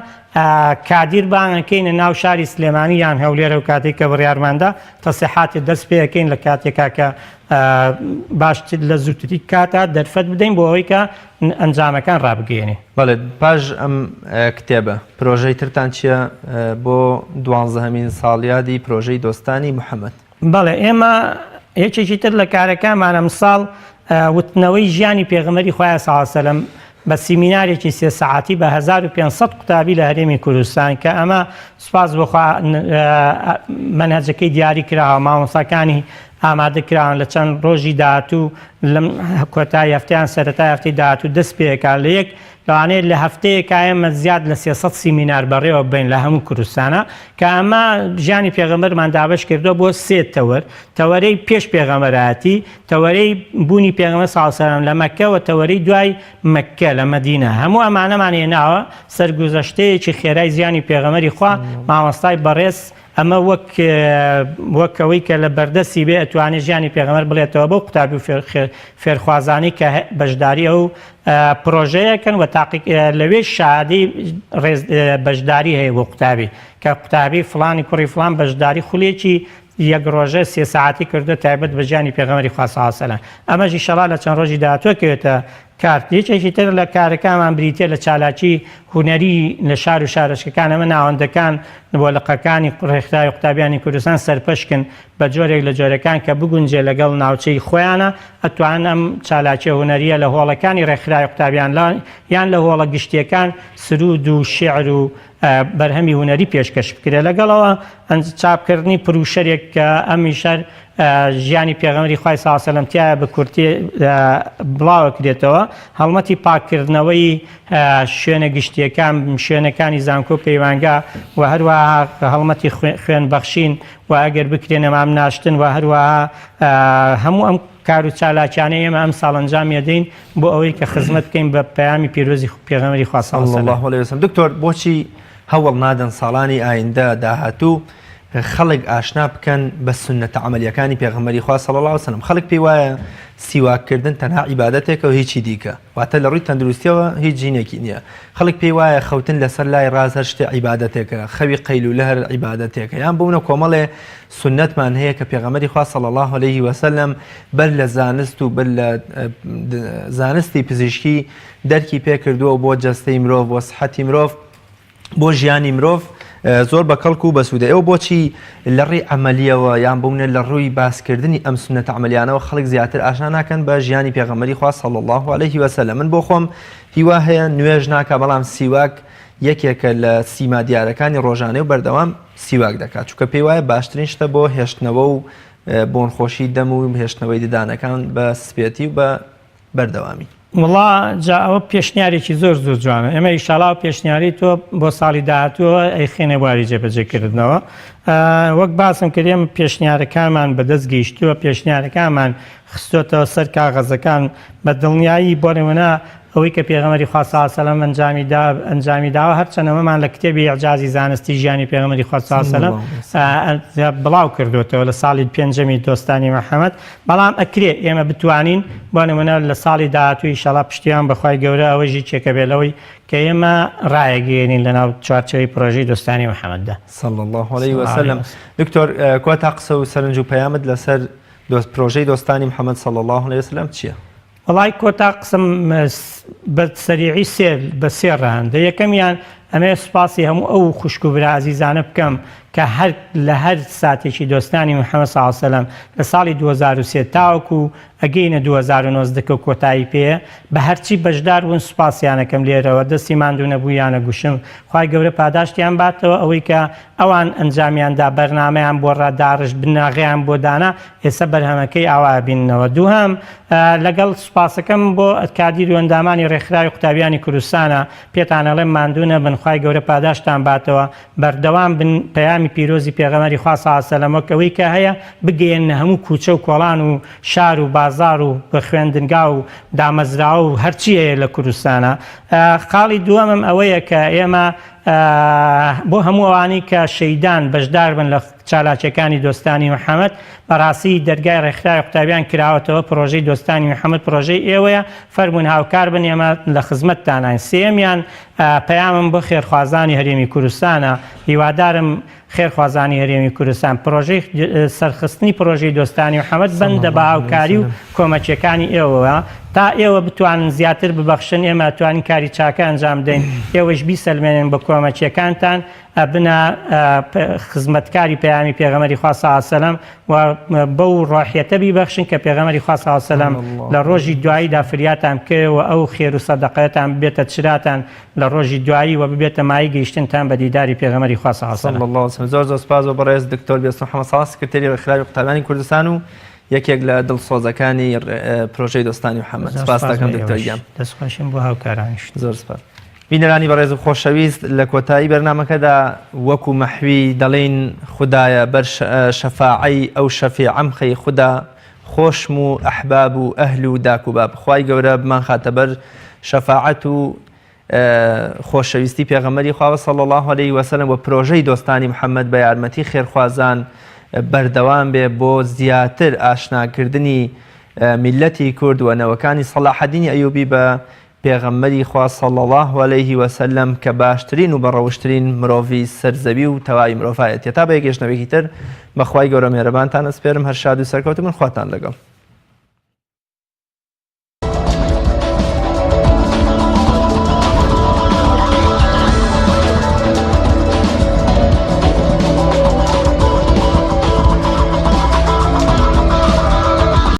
کادیر بانەکەینە ناو شاری سلێمانی یان هەولێرە و کاتێک کە بڕیارماندا تەسیحاتی دەست پێەکەین لە کاتێکا کە باشتر لە زووتری کاتە دەرفەت بدەین بۆ ئەوەی کە ئەنجامەکان ڕابگەێنێ. بەڵێ پاش ئەم کتێبە پرۆژەی ترتان چییە بۆ 12هەمین ساڵیادی پرۆژەی دۆستانی محەممەد؟ بەڵێ ئێمە یەکێکی تر لە کارەکانمانە مساڵ وتنەوەی ژیانی پێغەمبەری خۆیان ساڵسەلەم بە سیمینارێکی 3 سەعاتی بە 1500 قوتابی لە هەرێمی کوردستان کە ئەمە سوپاس بخوا مەنهەجەکەی دیاری کراوە مامۆستاکانی ئامادەکراون لە چەند ڕۆژی داهاتوو لەم کۆتایی هەفتەیان سەرەتای هەفتەی داهاتوو دەست پێکا لە یەک لەوانەیە لە هەفتەیەکە ئێمە زیاد لە 300 سیمینار بەڕێوە بین لە هەموو کوردستانە کە ئەمە ژیانی پێغەمبەرمان دابەش کردو بۆ 3 تەوەر تەوەرەی پێش پێغەمبەرایەتی تەوەرەی بوونی پێغەمبەر صلی الله علیه و سلم لە مەککە و تەوەرەی دوای مەککە لە مەدینە هەموو ئەمانەمان هێناوە سەرگوزەشتەیەکی خێرای ژیانی پێغەمبەری خوا مامۆستای بەڕێز ئەمە وەکەوەی کە لە بەردەستی بێ ئەتوانێت ژیانی پێغەمبەر بڵێتەوە بۆ قوتابی و فێرخوازانی کە بەشداری ئەو پرۆژەیەکەن و لەوێ شادی بەشداری هەیە بۆ قوتابی کە قوتابی فڵانی کوڕی فڵان بەشداری خولێکی یەک ڕۆژە 3 ساعتی کردو تایبەت بە ژیانی پێغەمبەری خوا صلی الله علیه و سلم ئەمەژی شەڵا لە چەند ڕۆژی داهاتووە کەوێتە کارت یەکێکی تر لە کارەکانمان بریتێ لە چالاکی هونەری لە شار و شارەشکەکان ئەمە ناوەندەکان بۆ لەقەکانی ڕێکخراوی قوتابیانی کوردستان سەرپەشکن بە جۆرێک لە جۆرەکان کە بگونجێ لەگەڵ ناوچەی خۆیانە ئەتوانن ئەم چالاکی هونەریە لە هۆڵەکانی ڕێکخراوی قوتابیان یان لە هۆڵە گشتیەکان سرود و شعر و بەرهەمی هونەری پێشکەش بکرێت لەگەڵەوە چاپکردنی پروشەرێک کە ئەمیشەر ژیانی پێغەمبەری خوای صلی الله علیه و سلم تایە بە کورتی بڵاو کرێتەوە هەڵمەتی پاکردنەوەی شوێنە گشتیەکان شوێنەکانی زانکۆ پەیوانگا و هەروەها هەڵمەتی خوێن بەخشین و ئەگەر بکرێنە مام ناشتن و هەروەها هەموو ئەم کار و چالاکیانەی ئێمە ئەم ساڵ ئەنجام دەین بۆ ئەوەی کە خزمەت بکەین بە پەیامی پیرۆزی پێغەمبەری خوا صلی الله علیه و سلم. دکتۆر بۆچی هەوڵ نادەن ساڵانی ئایندە داهاتوو خەڵک ئاشنا بکەن بە سنەتە عەمەلیەکانی پێغەمبەری خوا صلی الله علیه و سلم؟ خەڵک پێی وایە سیواکردن تەنها عیبادەتێکە و هیچی دیکە واتە لە ڕووی تەندروستیەوە هیچ جینێکی نییە. خەڵک پێی وایە خەوتن لەسەر لای ڕاز هەر شتێ عیبادەتێکە خەوی قەیلولە هەر عیبادەتێکە یان بوونە کۆمەڵێ سنەتمان هەیە کە پێغەمبەری خوا صلی الله علیه و سلم بەر لە زانست و بەر لە زانستی پزیشکی دەرکی پێ کردووە بۆ جەستەی مرۆڤ بۆ سەحەتی مرۆڤ بۆ ژیانی مرۆڤ زۆر بە کەڵک و بەسوودە. ئێوە بۆچی لە ڕێی عەمەلیەوە یان بوونە لە ڕووی باسکردنی ئەم سنەتە عەمەلیانەوە خەڵک زیاتر ئاشنا ناکەن بە ژیانی پێغەمبەری خوا صلی الله علیه و سلم؟ من بۆ خۆم هیوا هەیە نوێژ ناکە بەڵام سیواک یەکێکە لە سیما دیارەکانی ڕۆژانەی و بەردەوام سیواک دەکات چونکە پێی وایە باشترین شتە بۆ هێشتنەوە و بۆنخۆشی دەم و هێشتنەوەی ددانەکان بە سپێتی و بە بەردەوامی. وڵا جا ئەوە پێشنیارێکی زۆر جوانە ئێمە ئیشاڵا پێشنیاری تۆ بۆ ساڵی داهاتووە ئەیخێنێ بواری جێبەجێکردنەوە وەک باسم کردێم پێشنیارەکانمان بەدەست گەیشتووە پێشنیارەکانمان خستۆتەوە سەر کاغەزەکان بە دڵنیایی بۆ نمونە ئەوەی کە پێغەمبەری خوا صلی الله علیه و سلم ئەنجامی داوە هەرچەندەمەمان لە کتێبی ئیعجازی زانستی ژیانی پێغەمبەری خوا صلی الله علیه و سلم بڵاو کردوتەوە لە ساڵی 5ەمی دۆستانی محەممەد بەڵام ئەکرێ ئێمە بتوانین بۆ نمونە لە ساڵی داهاتووی ئیشاڵا پشتیان بەخوای گەورە ئەوەژی چێکە بێلەوەی کە ئێمە ڕایەگەێنین لەناو چوارچەوەی پرۆژەی دۆستانی محەممەددا صلی الله علیه و سلم. دکتۆر کۆتا قسە و سەرنج و پەیامت لەسەر پرۆژەی دۆستانی محەممەد صلی الله علیه و سلم چییە؟ وڵای کۆتا قسم بە سەریعی بە سێ ڕەهەندە. یەکەمیان ئەمێ سوپاسی هەموو ئەو خوشک و برا عەزیزانە بکەم کە لە هەر ساتێکی دۆستانی محەممەد صلی الله علیه و سەلەم لە ساڵی 2003 تاوەکو ئەگەینە 2009 کۆتایی پێ بە هەرچی بەشدار بوون سوپاسیانەکەم لێرەوە دەستی ماندوو نەبوویانە گوشم خوای گەورە پاداشتیان باتەوە ئەوەی کە ئەوان ئەنجامیاندا بەرنامەیان بۆ ڕادارش بناغیان بۆ دانا ئێستا بەرهەمەکەی ئاوا بیننەوە. دووهەم لەگەڵ سوپاسەکەم بۆ کادیر و ئەندامانی ڕێکخراوی قوتابیانی کوردستانە پێتان ئەڵێم ماندوو نەبن خوای گەورە پاداشتان باتەوە بەردەوام بن پەیامی پیرۆزی پێغەمبەری خوا صلی الله علیه و سەلەم ئەوەی کە هەیە بگەێنە هەموو کوچە و کۆڵان و شار و بازار و بە خوێندنگا و دامەزراوە و هەرچی هەیە لە کوردستانە. خاڵی دووەمم ئەوەیە کە ئێمە بۆ هەموو ئەوانەی کە شەیدان بەشدار بن لە چالاکیەکانی دۆستانی محەممەد بەڕاستی دەرگای ڕێکخراوی قوتابیان کراوەتەوە پرۆژەی دۆستانی محەممەد پرۆژەی ئێوەیە فەرموون هاوکار بن ئێمە لە خزمەتتانین. سێمیان پەیامم بۆ خێرخوازانی هەرێمی کوردستانە هیوادارم خێرخوازانی هەرێمی کوردستان پرۆژەی سەرخستنی پرۆژەی دۆستانی محەممەد بەندە بە هاوکاری و کۆمەچیەکانی ئێوەوە تا ئێوە بتوانن زیاتر ببەخشن ئێمە توانین کاری چاکە ئەنجام بدەین ئێوەش بیسەلمێنن بە کۆمەچیەکانتان بنە خزمەتکاری پەیامی پێغەمبەری خوا صلی الله علیه و سەلەم و بەو ڕاحەتە بیبەخشن کە پێغەمبەری خوا صلی الله علیه و سەلەم لە ڕۆژی دواییدا فریاتان بکەوە ئەو خێر و سەدەقەتان ببێتە چراتان لە ڕۆژی دوایی و ببێتە مای گەیشتنتان بە دیداری پێغەمبەری خوا صلی الله علیه و سەلەم. زۆر سپاس بۆ بەڕێز دکتۆر بیست محەممەد ساڵح سکرتێری ڕێکخراوی قوتابیانی کوردستان و یەکێک لە دڵسۆزەکانی پرۆژەی دۆستانی محەممەد. سپاس دەکەم دکتۆر گیان. دەستخۆشم بۆ هاوکارانیش. زۆر سپاس. بینەرانی بەڕێز و خۆشەویست لە کۆتایی بەرنامەکەدا وەکو مەحوی دەڵێن خوددایە بەر شەفاعەی ئەو شەفیعەم خەی خوددا خۆشم و ئەحباب و ئەهل و داک و باب خوای گەورە بمان خاتە بەر شەفاعەت و خۆشەویستی پێغەمبەری خوا صلی الله علیه و سەلەم و پرۆژەی دۆستانی محەممەد بە یارمەتی خێرخوازان بەردەوام بێ بۆ زیاتر ئاشناکردنی میلەتی کورد و نەوەکانی سەلاح الدین ئەیوبی بە پێغەمبەری خوا صلی الله علیه و سەلەم کە باشترین و بەڕەوشترین مرۆڤی سەرزەوی و تەواوی مرۆڤایەتیە. تا بە یەکێشنەوەیەکی تر بەخوای گەورە مێرەبانتان ئەسپێرم هەر شاد و سەرکەوتن خواتان لەگەڵ.